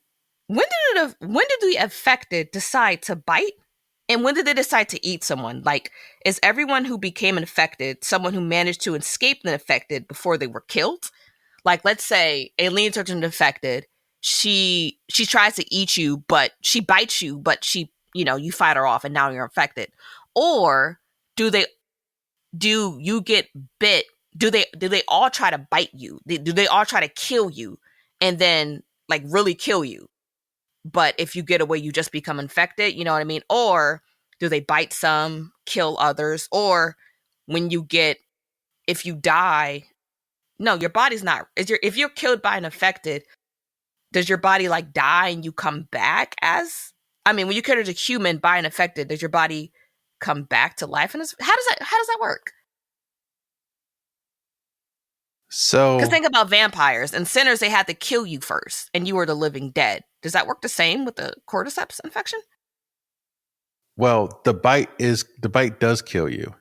did the affected decide to bite? And when did they decide to eat someone? Like, is everyone who became infected someone who managed to escape the infected before they were killed? Like, let's say Aileen turns into infected. She tries to eat you, but she bites you, but you fight her off, and now you're infected. Or do you get bit? Do they all try to bite you? Do they all try to kill you, and then like really kill you? But if you get away, you just become infected. You know what I mean? Or do they bite some, kill others? Or if you die, no, your body's not. If you're killed by an infected, does your body like die and you come back as? I mean, when you kill a human by an infected, does your body come back to life? And how does that work? So, Because think about vampires and sinners, they had to kill you first, and you were the living dead. Does that work the same with the cordyceps infection? well, the bite does kill you.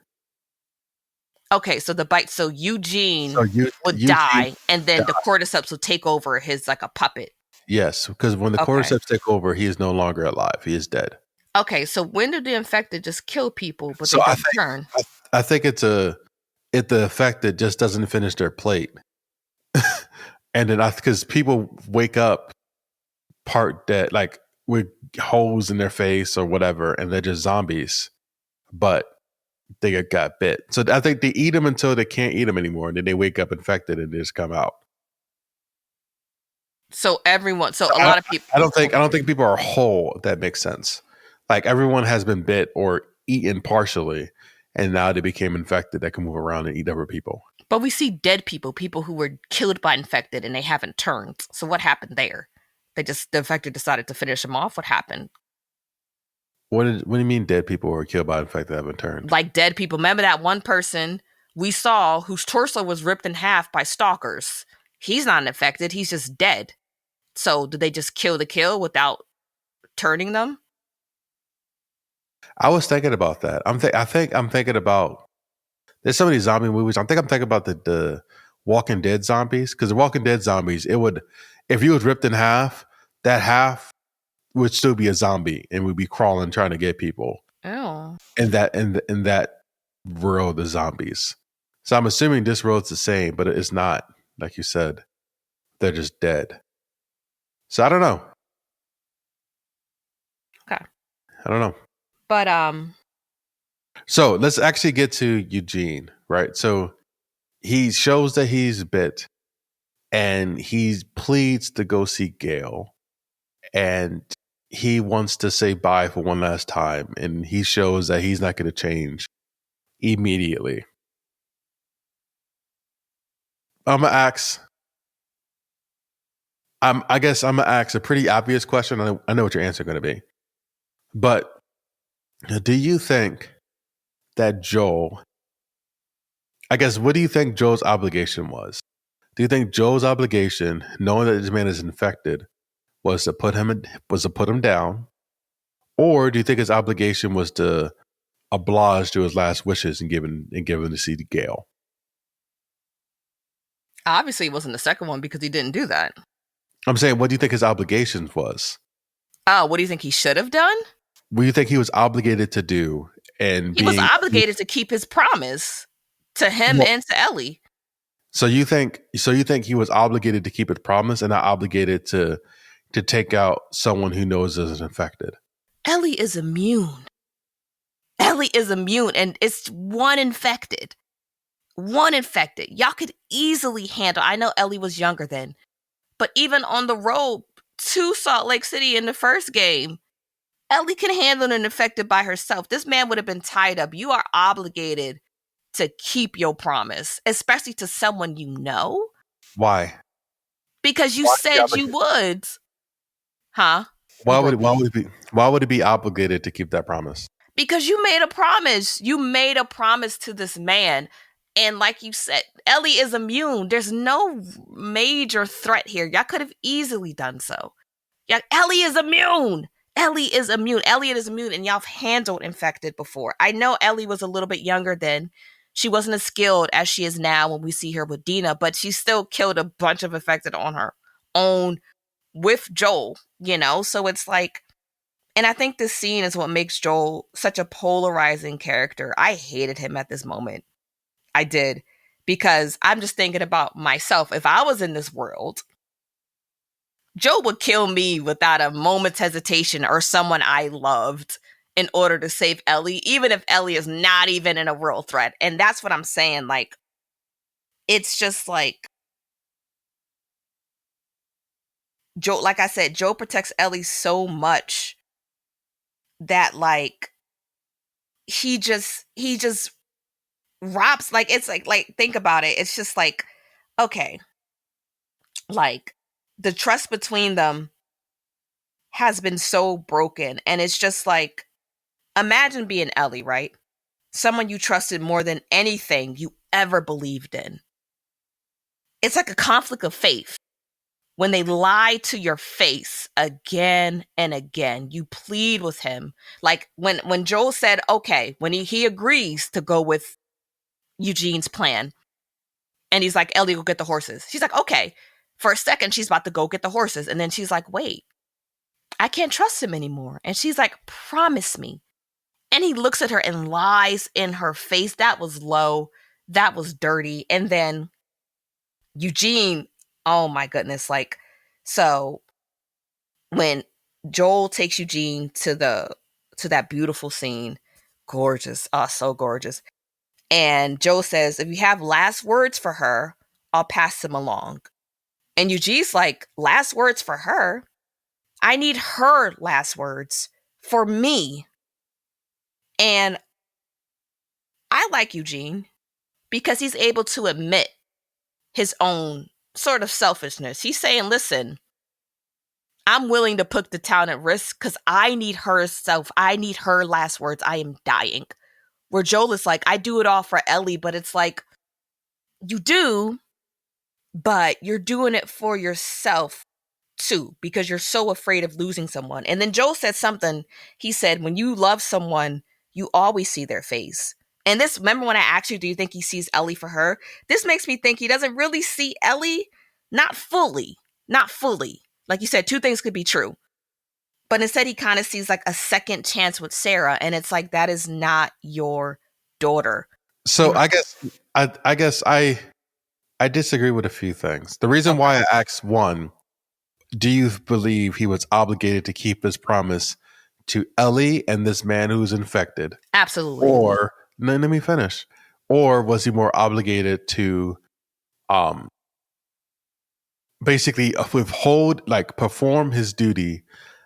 Okay, so Eugene So would Eugene die, and then died. the cordyceps would take over his like a puppet. Yes, because when the Okay. cordyceps take over, he is no longer alive. He is dead. Okay, so when do the infected just kill people, but So they don't turn? I think it's the effect that just doesn't finish their plate, and then because people wake up part dead, like with holes in their face or whatever, and they're just zombies, but they got bit. So I think they eat them until they can't eat them anymore, and then they wake up infected and they just come out. So a lot of people. I don't think people are whole. If that makes sense. Like everyone has been bit or eaten partially, and now they became infected that can move around and eat other people. But we see dead people who were killed by infected, and they haven't turned. So what happened there? The infected decided to finish them off. What happened? What do you mean dead people were killed by infected that haven't turned? Like dead people. Remember that one person we saw whose torso was ripped in half by stalkers? He's not infected. He's just dead. So did they just kill the kill without turning them? I was thinking about that. I think I'm thinking about. There's so many zombie movies. I'm thinking about the Walking Dead zombies, because the Walking Dead zombies, it would, if you was ripped in half, that half would still be a zombie and would be crawling trying to get people. Oh. In that world of zombies. So I'm assuming this world's the same, but it's not. Like you said, they're just dead. So I don't know. Okay. I don't know. But So let's actually get to Eugene, right? So he shows that he's bit and he pleads to go see Gail and he wants to say bye for one last time. And he shows that he's not going to change immediately. I'm going to ask, I guess I'm going to ask a pretty obvious question. I know what your answer is going to be. But do you think that Joel, I guess, what do you think Joel's obligation was? Do you think Joel's obligation, knowing that this man is infected, was to put him down, or do you think his obligation was to oblige to his last wishes and give him to see Gail? Obviously, it wasn't the second one because he didn't do that. I'm saying, what do you think his obligations was? What do you think he should have done? What do you think he was obligated to do? And he was obligated to keep his promise to him and to Ellie. So you think he was obligated to keep his promise and not obligated to take out someone who knows is infected? Ellie is immune. Ellie is immune, and it's one infected. One infected. Y'all could easily handle. I know Ellie was younger then, but even on the road to Salt Lake City in the first game, Ellie can handle an infected by herself. This man would have been tied up. You are obligated to keep your promise, especially to someone you know. Why? Because you said you would. Huh? Why would it be obligated to keep that promise? Because you made a promise. You made a promise to this man. And like you said, Ellie is immune. There's no major threat here. Y'all could have easily done so. Yeah, Ellie is immune. Ellie is immune. Elliot is immune, and y'all have handled infected before. I know Ellie was a little bit younger then. She wasn't as skilled as she is now when we see her with Dina, but she still killed a bunch of infected on her own with Joel, you know? So it's like, and I think this scene is what makes Joel such a polarizing character. I hated him at this moment. I did. Because I'm just thinking about myself. If I was in this world, Joe would kill me without a moment's hesitation or someone I loved in order to save Ellie, even if Ellie is not even in a real threat. And that's what I'm saying. Like, it's just like, Joe, like I said, Joe protects Ellie so much that, like, he just robs, like, it's like, think about it. It's just like, okay, like, the trust between them has been so broken. And it's just like, imagine being Ellie, right? Someone you trusted more than anything you ever believed in. It's like a conflict of faith. When they lie to your face again and again, you plead with him. Like when Joel said, okay, when he agrees to go with Eugene's plan, and he's like, Ellie, go get the horses. She's like, okay. For a second, she's about to go get the horses. And then she's like, wait, I can't trust him anymore. And she's like, promise me. And he looks at her and lies in her face. That was low. That was dirty. And then Eugene, oh my goodness. Like, so when Joel takes Eugene to that beautiful scene, gorgeous. Oh, so gorgeous. And Joel says, if you have last words for her, I'll pass them along. And Eugene's like, last words for her? I need her last words for me. And I like Eugene because he's able to admit his own sort of selfishness. He's saying, listen, I'm willing to put the town at risk because I need herself. I need her last words. I am dying. Where Joel is like, I do it all for Ellie, but it's like, you do, but you're doing it for yourself too, because you're so afraid of losing someone. And then Joel said something. He said, when you love someone, you always see their face. And this, remember when I asked you, do you think he sees Ellie for her? This makes me think he doesn't really see Ellie. Not fully. Like you said, two things could be true. But instead he kind of sees like a second chance with Sarah. And it's like, that is not your daughter. So I guess I disagree with a few things. The reason why I asked, one, do you believe he was obligated to keep his promise to Ellie and this man who's infected? Absolutely. Or, no, let me finish. Or was he more obligated to basically perform his duty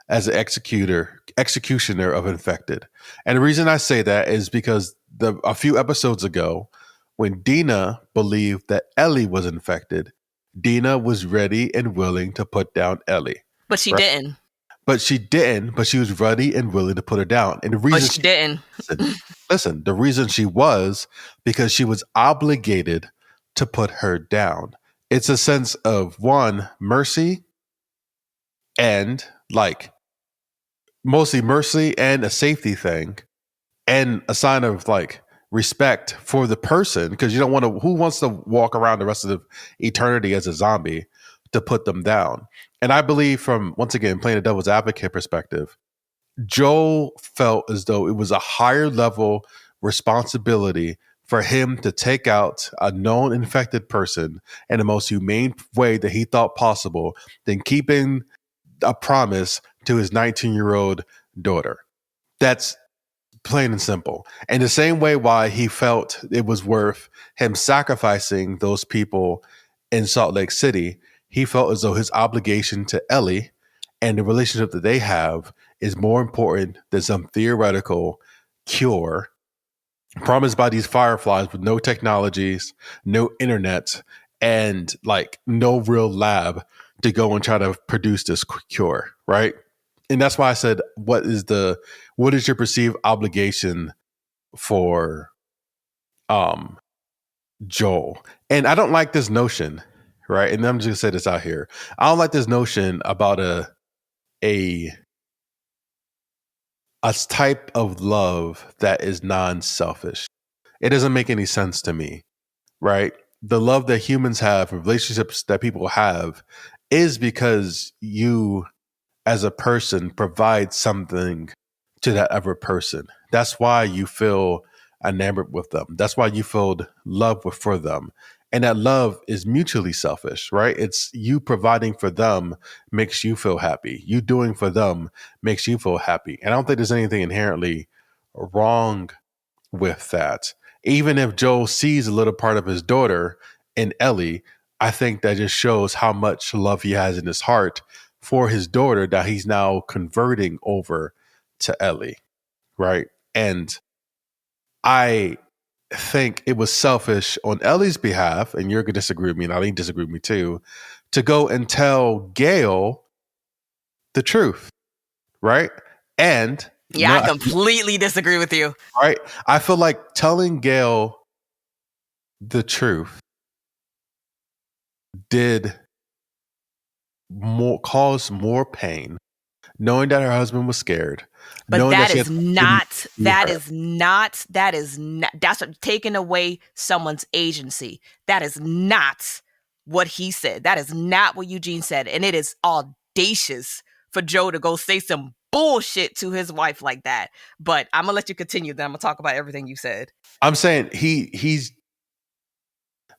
as an executioner of infected? And the reason I say that is because a few episodes ago, when Dina believed that Ellie was infected, Dina was ready and willing to put down Ellie. But she didn't. But she didn't, but she was ready and willing to put her down. And the reason she didn't. Listen, the reason she was because she was obligated to put her down. It's a sense of, one, mercy, and mostly mercy and a safety thing, and a sign of respect for the person, because you don't want to, who wants to walk around the rest of the eternity as a zombie, to put them down. And I believe, from, once again, playing a devil's advocate perspective, Joel felt as though it was a higher level responsibility for him to take out a known infected person in the most humane way that he thought possible than keeping a promise to his 19-year-old daughter. That's plain and simple. And the same way why he felt it was worth him sacrificing those people in Salt Lake City, he felt as though his obligation to Ellie and the relationship that they have is more important than some theoretical cure promised by these Fireflies with no technologies, no internet, and no real lab to go and try to produce this cure, right? And that's why I said, what is your perceived obligation for Joel? And I don't like this notion, right? And I'm just gonna say this out here. I don't like this notion about a type of love that is non-selfish. It doesn't make any sense to me, right? The love that humans have, relationships that people have, is because you, as a person, provide something to that other person. That's why you feel enamored with them. That's why you feel love for them. And that love is mutually selfish, right? It's you providing for them makes you feel happy. You doing for them makes you feel happy. And I don't think there's anything inherently wrong with that. Even if Joel sees a little part of his daughter in Ellie, I think that just shows how much love he has in his heart for his daughter that he's now converting over to Ellie, right? And I think it was selfish on Ellie's behalf, and you're going to disagree with me, and Eileen disagree with me too, to go and tell Gail the truth, right? And I completely disagree with you. Right? I feel like telling Gail the truth did cause more pain, knowing that her husband was scared. But that's what, taking away someone's agency. That is not what he said. That is not what Eugene said. And it is audacious for Joe to go say some bullshit to his wife like that. But I'm gonna let you continue, then I'm gonna talk about everything you said. I'm saying he's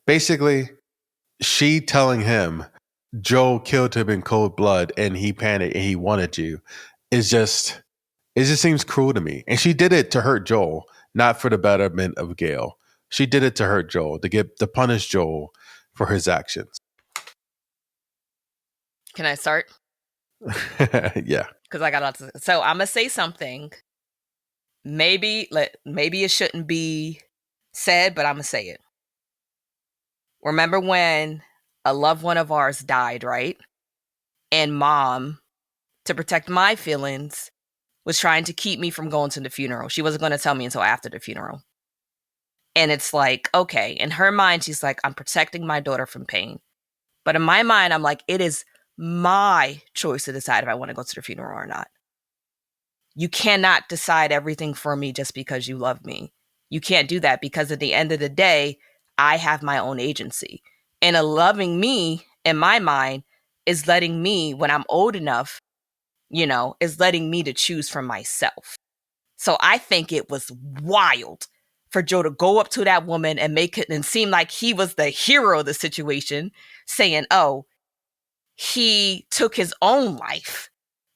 basically, she telling him Joe killed him in cold blood and he panicked and he wanted you, it just seems cruel to me. And she did it to hurt Joel, not for the betterment of Gail. She did it to hurt Joel, to punish Joel for his actions. Can I start? Yeah. Because I got lots of. So I'm gonna say something. Maybe it shouldn't be said, but I'm gonna say it. Remember when a loved one of ours died, right? And Mom, to protect my feelings, was trying to keep me from going to the funeral. She wasn't going to tell me until after the funeral. And it's like, okay, in her mind, she's like, I'm protecting my daughter from pain. But in my mind, I'm like, it is my choice to decide if I want to go to the funeral or not. You cannot decide everything for me just because you love me. You can't do that, because at the end of the day, I have my own agency. And a loving me, in my mind, is letting me, when I'm old enough, is letting me to choose for myself. So I think it was wild for Joe to go up to that woman and make it and seem like he was the hero of the situation, saying, oh, he took his own life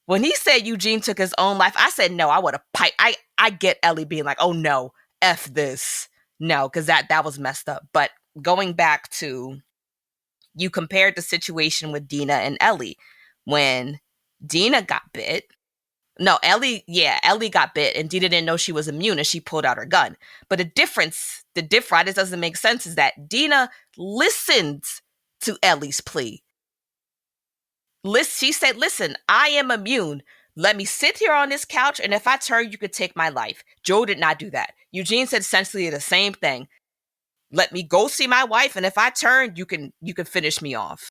When he said Eugene took his own life, I said no. I would have piped. I get Ellie being like, oh no, F this. No, because that was messed up. But going back to, you compared the situation with Dina and Ellie. When Dina got bit, no, Ellie got bit, and Dina didn't know she was immune, and she pulled out her gun. But the difference, why this doesn't make sense, is that Dina listened to Ellie's plea. She said, listen, I am immune. Let me sit here on this couch, and if I turn, you could take my life. Joel did not do that. Eugene said essentially the same thing. Let me go see my wife, and if I turn, you can finish me off.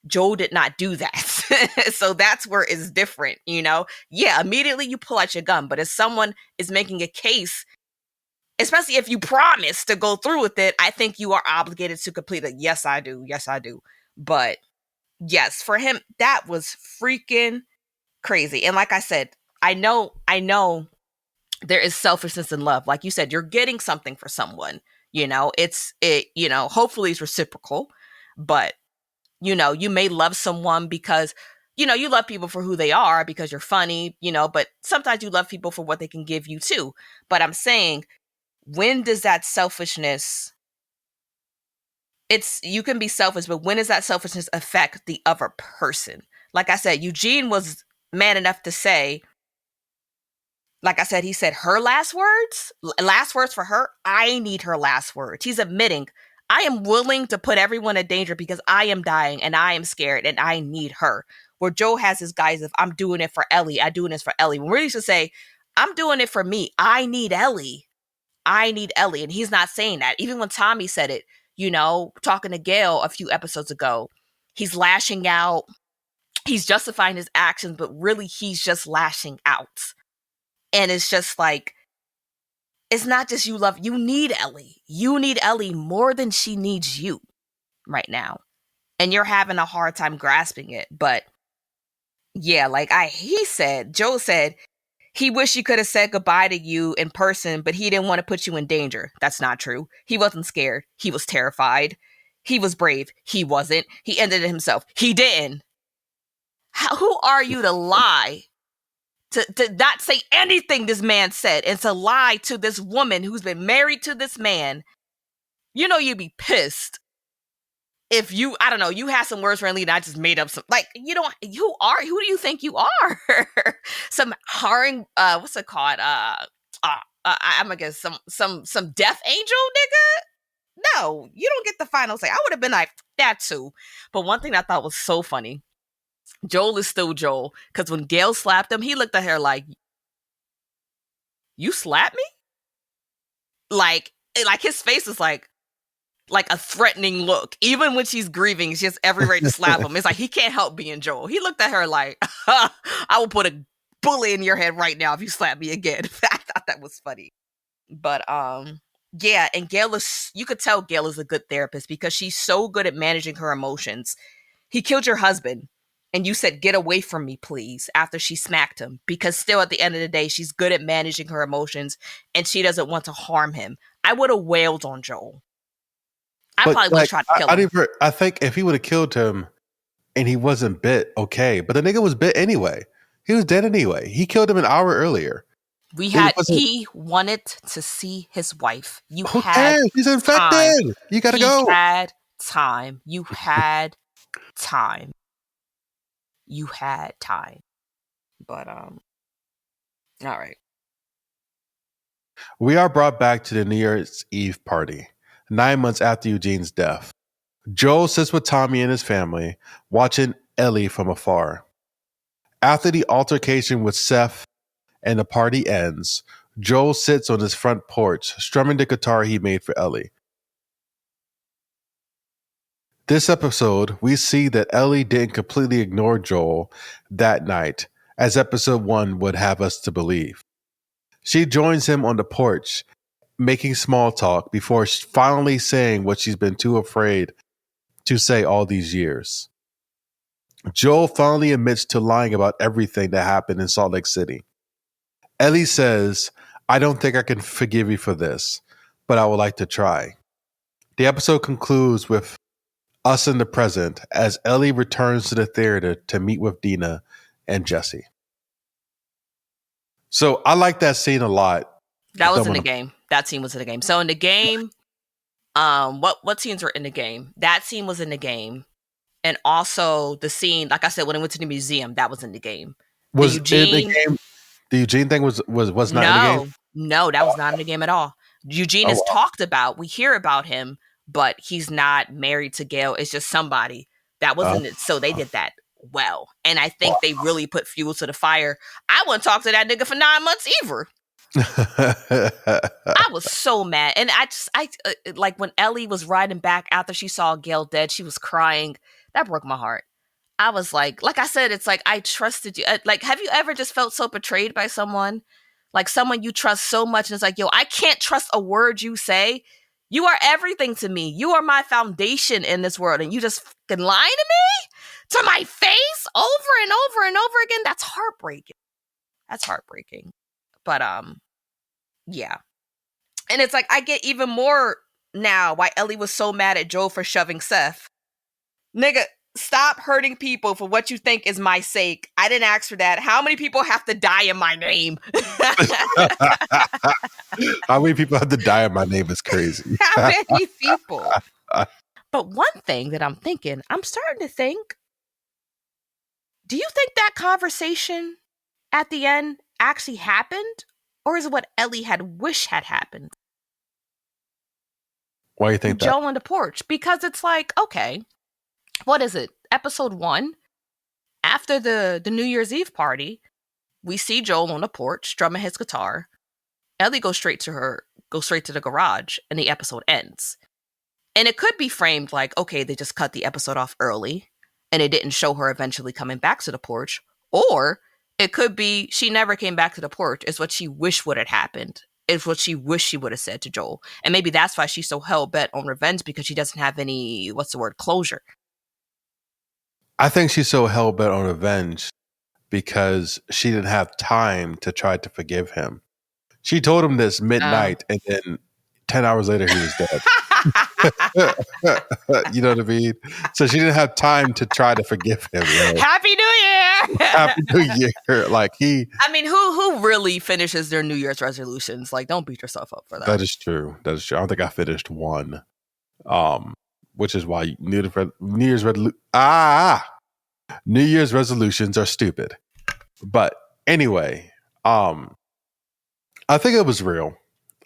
Joel did not do that. So that's where it's different, Yeah, immediately you pull out your gun, but if someone is making a case, especially if you promise to go through with it, I think you are obligated to complete it. Yes, I do. But yes, for him, that was freaking crazy. And like I said, I know there is selfishness in love. Like you said, you're getting something for someone, hopefully it's reciprocal, but you may love someone because, you love people for who they are because you're funny, but sometimes you love people for what they can give you too. But I'm saying, when does that selfishness, you can be selfish, but when does that selfishness affect the other person? Like I said, Eugene was man enough to say, like I said, he said her last words for her. I need her last words. He's admitting, I am willing to put everyone in danger because I am dying and I am scared and I need her. Where Joe has his guys of, I'm doing it for Ellie. I'm doing this for Ellie. When we used to say, I'm doing it for me. I need Ellie. And he's not saying that. Even when Tommy said it, talking to Gail a few episodes ago, he's lashing out. He's justifying his actions, but really he's just lashing out. And it's just like, it's not just you need Ellie. You need Ellie more than she needs you right now. And you're having a hard time grasping it. But yeah, Joe said, he wished he could have said goodbye to you in person, but he didn't want to put you in danger. That's not true. He wasn't scared. He was terrified. He was brave. He wasn't. He ended it himself. He didn't. Who are you to lie? To not say anything this man said and to lie to this woman who's been married to this man. You'd be pissed if you had some words for Ellie and I just made up some, who do you think you are? Some harring, what's it called? I'm gonna guess some death angel, nigga? No, you don't get the final say. I would have been like, that too. But one thing I thought was so funny, Joel is still Joel, because when Gail slapped him, he looked at her like, you slapped me? Like his face is like a threatening look. Even when she's grieving, she has every right to slap him. It's like, he can't help being Joel. He looked at her like, I will put a bullet in your head right now if you slap me again. I thought that was funny. But yeah, and you could tell Gail is a good therapist because she's so good at managing her emotions. He killed your husband, and you said, get away from me, please, after she smacked him. Because still, at the end of the day, she's good at managing her emotions, and she doesn't want to harm him. I would have wailed on Joel. I probably would have tried to kill him. I think if he would have killed him and he wasn't bit, okay. But the nigga was bit anyway. He was dead anyway. He killed him an hour earlier. He wanted to see his wife. Who cares? He's infected. Time. You gotta go. You had time. You had time. But all right. We are brought back to the New Year's Eve party, 9 months after Eugene's death. Joel sits with Tommy and his family, watching Ellie from afar. After the altercation with Seth and the party ends, Joel sits on his front porch, strumming the guitar he made for Ellie. This episode, we see that Ellie didn't completely ignore Joel that night, as episode 1 would have us to believe. She joins him on the porch, making small talk before finally saying what she's been too afraid to say all these years. Joel finally admits to lying about everything that happened in Salt Lake City. Ellie says, I don't think I can forgive you for this, but I would like to try. The episode concludes with us in the present as Ellie returns to the theater to meet with Dina and Jesse. So I like that scene a lot. That was in the game. That scene was in the game. So in the game, what scenes were in the game? That scene was in the game. And also the scene, like I said, when I went to the museum, that was in the game. Was in the game. The Eugene thing was not in the game? No, that was not in the game at all. Eugene is talked about. We hear about him, but he's not married to Gail. It's just somebody that wasn't it. So they did that well. And I think they really put fuel to the fire. I wouldn't talk to that nigga for 9 months either. I was so mad. And I like when Ellie was riding back after she saw Gail dead, she was crying. That broke my heart. I was like I said, it's like, I trusted you. Like, have you ever just felt so betrayed by someone? Like someone you trust so much and it's like, yo, I can't trust a word you say. You are everything to me. You are my foundation in this world. And you just fucking lying to me? To my face? Over and over and over again? That's heartbreaking. That's heartbreaking. But, yeah. And it's like, I get even more now why Ellie was so mad at Joel for shoving Seth. Nigga, stop hurting people for what you think is my sake. I didn't ask for that. How many people have to die in my name? How many people have to die in my name is crazy. How many people? But one thing that I'm thinking, I'm starting to think, do you think that conversation at the end actually happened? Or is it what Ellie had wished had happened? Why do you think that? Joel on the porch. Because it's like, okay, what is it? Episode 1, after the New Year's Eve party, we see Joel on the porch strumming his guitar. Ellie goes straight to the garage, and the episode ends. And it could be framed like, okay, they just cut the episode off early, and it didn't show her eventually coming back to the porch. Or it could be she never came back to the porch. It's what she wished would have happened. It's what she wished she would have said to Joel. And maybe that's why she's so hell-bent on revenge, because she doesn't have any, closure. I think she's so hell-bent on revenge because she didn't have time to try to forgive him. She told him this midnight, and then 10 hours later, he was dead. You know what I mean? So she didn't have time to try to forgive him. Right? Happy New Year! Happy New Year! Like I mean, who really finishes their New Year's resolutions? Like, don't beat yourself up for that. That is true. I don't think I finished one. Which is why New Year's resolutions are stupid. But anyway, I think it was real.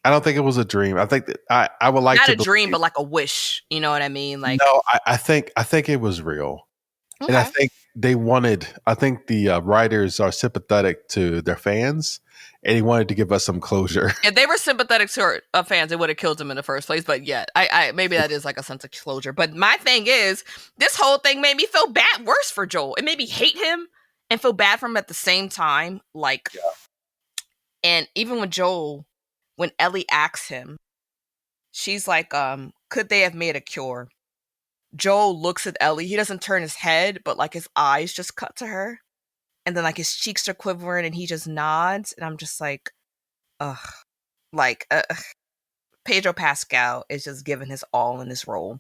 I don't think it was a dream. I think that I would like not to a dream, but like a wish. You know what I mean? Like, no, I think it was real, and I think they wanted. I think the writers are sympathetic to their fans, and he wanted to give us some closure. If they were sympathetic to our fans, they would have killed him in the first place. But yeah, I maybe that is like a sense of closure. But my thing is, this whole thing made me feel worse for Joel. It made me hate him and feel bad for him at the same time. Like, and even with Joel, when Ellie asks him, she's like, could they have made a cure? Joel looks at Ellie. He doesn't turn his head, but like his eyes just cut to her. And then like his cheeks are quivering and he just nods. And I'm just like, ugh. Like, Pedro Pascal is just giving his all in this role.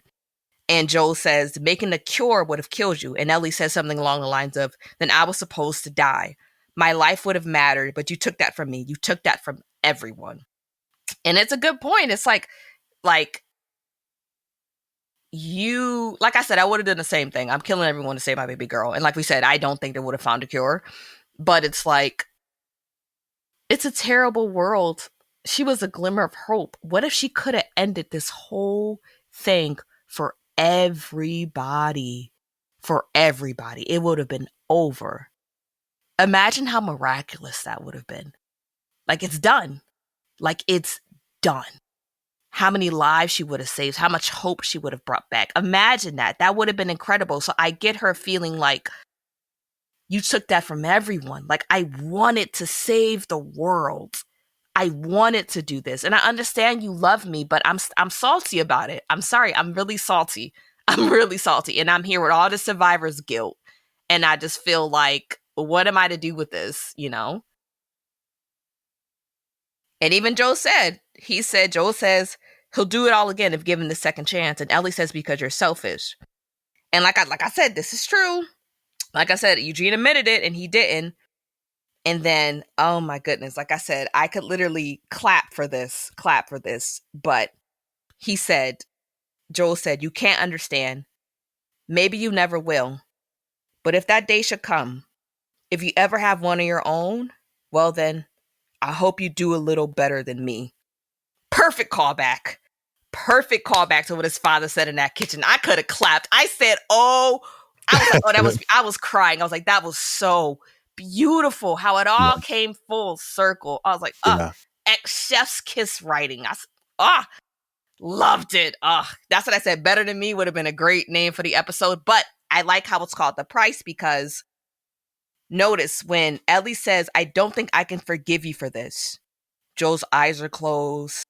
And Joel says, making a cure would have killed you. And Ellie says something along the lines of, then I was supposed to die. My life would have mattered, but you took that from me. You took that from everyone. And it's a good point. It's like you, like I said, I would have done the same thing. I'm killing everyone to save my baby girl. And like we said, I don't think they would have found a cure. But it's like, it's a terrible world. She was a glimmer of hope. What if she could have ended this whole thing for everybody? For everybody. It would have been over. Imagine how miraculous that would have been. Like, it's done. Like, it's done. How many lives she would have saved, how much hope she would have brought back. Imagine that. That would have been incredible. So I get her feeling like you took that from everyone. Like, I wanted to save the world. I wanted to do this. And I understand you love me, but I'm salty about it. I'm sorry. I'm really salty. I'm really salty. And I'm here with all the survivor's guilt. And I just feel like, what am I to do with this, you know? And even Joel said, he'll do it all again if given the second chance. And Ellie says, because you're selfish. And like I said, this is true. Like I said, Eugene admitted it and he didn't. And then, oh my goodness, like I said, I could literally clap for this. But Joel said, you can't understand. Maybe you never will. But if that day should come, if you ever have one of your own, well then, I hope you do a little better than me. Perfect callback. Perfect callback to what his father said in that kitchen. I could have clapped. I said, oh, I was like, oh, I was crying. I was like, that was so beautiful how it all came full circle. I was like, chef's kiss writing. Loved it. That's what I said. Better than me would have been a great name for the episode. But I like how it's called The Price because notice when Ellie says, I don't think I can forgive you for this. Joel's eyes are closed.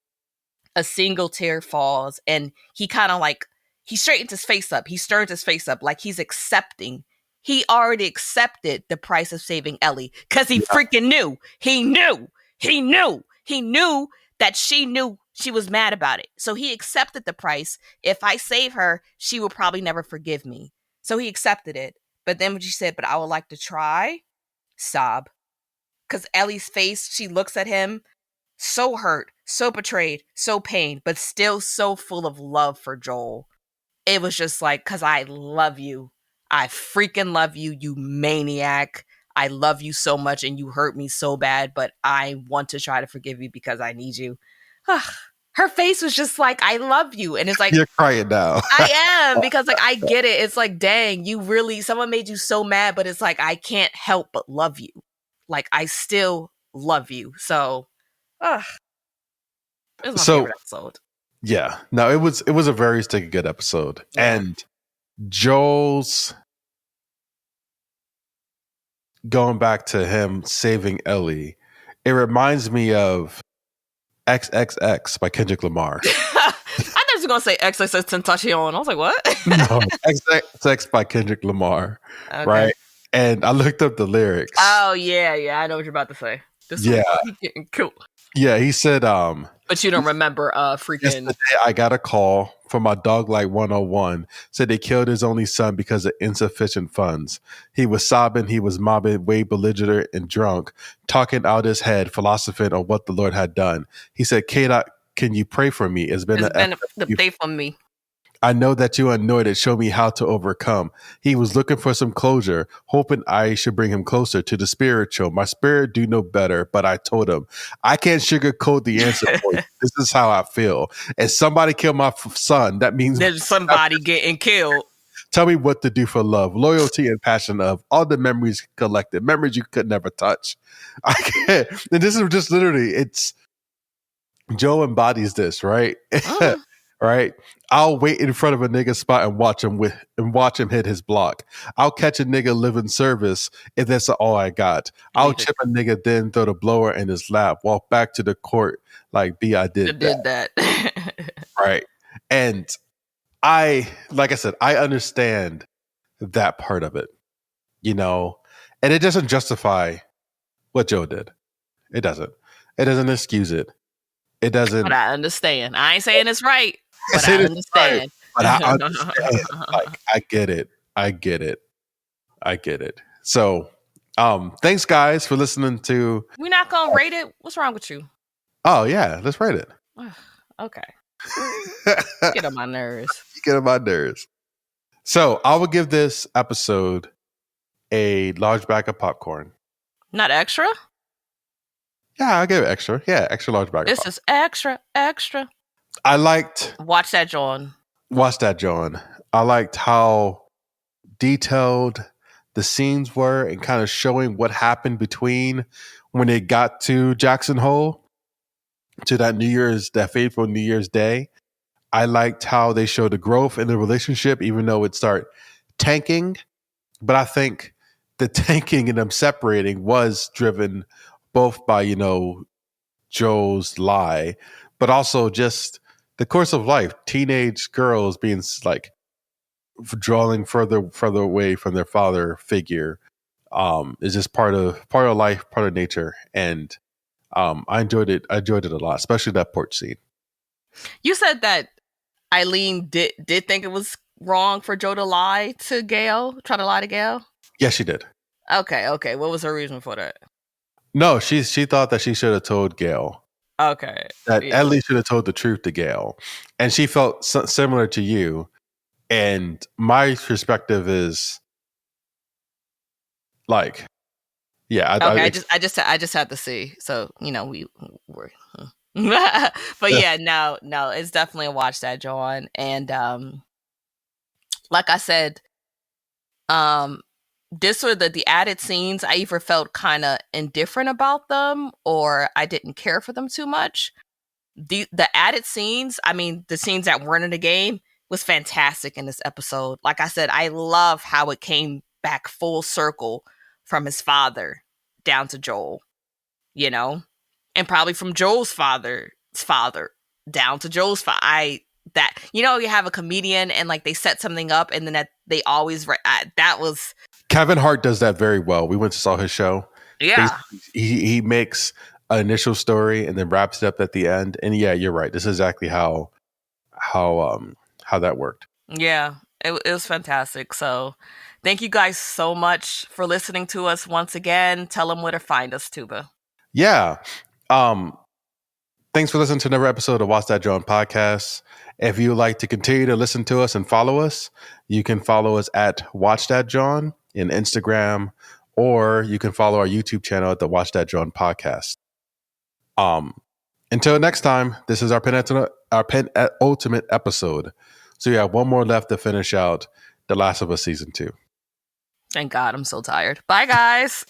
A single tear falls and he kind of like, he straightens his face up. He stirs his face up like he's accepting. He already accepted the price of saving Ellie because he freaking knew. He knew that she knew she was mad about it. So he accepted the price. If I save her, she will probably never forgive me. So he accepted it. But then when she said, but I would like to try, sob. Because Ellie's face, she looks at him so hurt, so betrayed, so pained, but still so full of love for Joel. It was just like, because I love you. I freaking love you, you maniac. I love you so much and you hurt me so bad, but I want to try to forgive you because I need you. Her face was just like, I love you. And it's like, you're crying now. I am, because like, I get it. It's like, dang, someone made you so mad, but it's like, I can't help but love you. Like, I still love you. So, it was my favorite episode. Yeah, no, it was a very sticky good episode. Yeah. And Joel's going back to him saving Ellie, it reminds me of XXX by Kendrick Lamar. I thought you were going to say XXX Tentacion. I was like, what? No, XXX by Kendrick Lamar, right? And I looked up the lyrics. Oh, yeah, I know what you're about to say. This is getting cool. Yeah, he said, but you don't remember freaking... Yesterday, I got a call from my dog like 101. Said they killed his only son because of insufficient funds. He was sobbing, he was mobbing, way belligerent and drunk, talking out his head, philosophizing on what the Lord had done. He said, K-Dot, can you pray for me? It's been a day for me. I know that you anointed. Show me how to overcome. He was looking for some closure, hoping I should bring him closer to the spiritual. My spirit do no better, but I told him, I can't sugarcoat the answer for you. This is how I feel. And somebody killed my son. That means there's somebody getting killed. Tell me what to do for love, loyalty, and passion of all the memories collected, memories you could never touch. I can't. And this is just literally, it's Joe embodies this, right? Right? I'll wait in front of a nigga spot and watch him hit his block. I'll catch a nigga living service if that's all I got. I'll chip a nigga, then throw the blower in his lap. Walk back to the court like B. I did that. Right. And like I said, I understand that part of it, and it doesn't justify what Joe did. It doesn't. It doesn't excuse it. It doesn't. But I understand. I ain't saying it's right. But I understand. Right, but I understand. Like, I get it. So, thanks guys for listening to. We're not gonna rate it. What's wrong with you? Oh yeah, let's rate it. Okay. Get on my nerves. So I will give this episode a large bag of popcorn. Not extra? Yeah, I'll give it extra. Yeah, extra large bag. This is extra. I liked... Watch that, John. I liked how detailed the scenes were and kind of showing what happened between when it got to Jackson Hole to that fateful New Year's Day. I liked how they showed the growth in the relationship, even though it started tanking. But I think the tanking and them separating was driven both by, Joe's lie, but also just the course of life. Teenage girls being like drawing further away from their father figure is just part of life, part of nature. And I enjoyed it. I enjoyed it a lot, especially that porch scene. You said that Eileen did think it was wrong for Joe to lie to Gail, try to lie to Gail? Yes, she did. Okay. What was her reason for that? No, she thought that she should have told Gail. Okay. That Yeah. Ellie should have told the truth to Gail, and she felt similar to you. And my perspective is like, yeah, Okay. I just had to see. So, we were. But yeah, no, it's definitely a watch that, John. And like I said, this were the added scenes. I either felt kind of indifferent about them or I didn't care for them too much. The added scenes, I mean, the scenes that weren't in the game was fantastic in this episode. Like I said, I love how it came back full circle from his father down to Joel, and probably from Joel's father's father down to Joel's father. You have a comedian and like they set something up and then they always that was Kevin Hart does that very well. We went to saw his show. yeah. He makes an initial story and then wraps it up at the end. And yeah, you're right. This is exactly how that worked. Yeah, it was fantastic. So thank you guys so much for listening to us once again. Tell them where to find us, Tuba. Yeah. Thanks for listening to another episode of Watch That John podcast. If you would like to continue to listen to us and follow us, you can follow us at Watch That John in Instagram, or you can follow our YouTube channel at the Watch That John podcast. Until next time, this is our penultimate episode. So we have one more left to finish out The Last of Us Season 2. Thank God, I'm so tired. Bye, guys.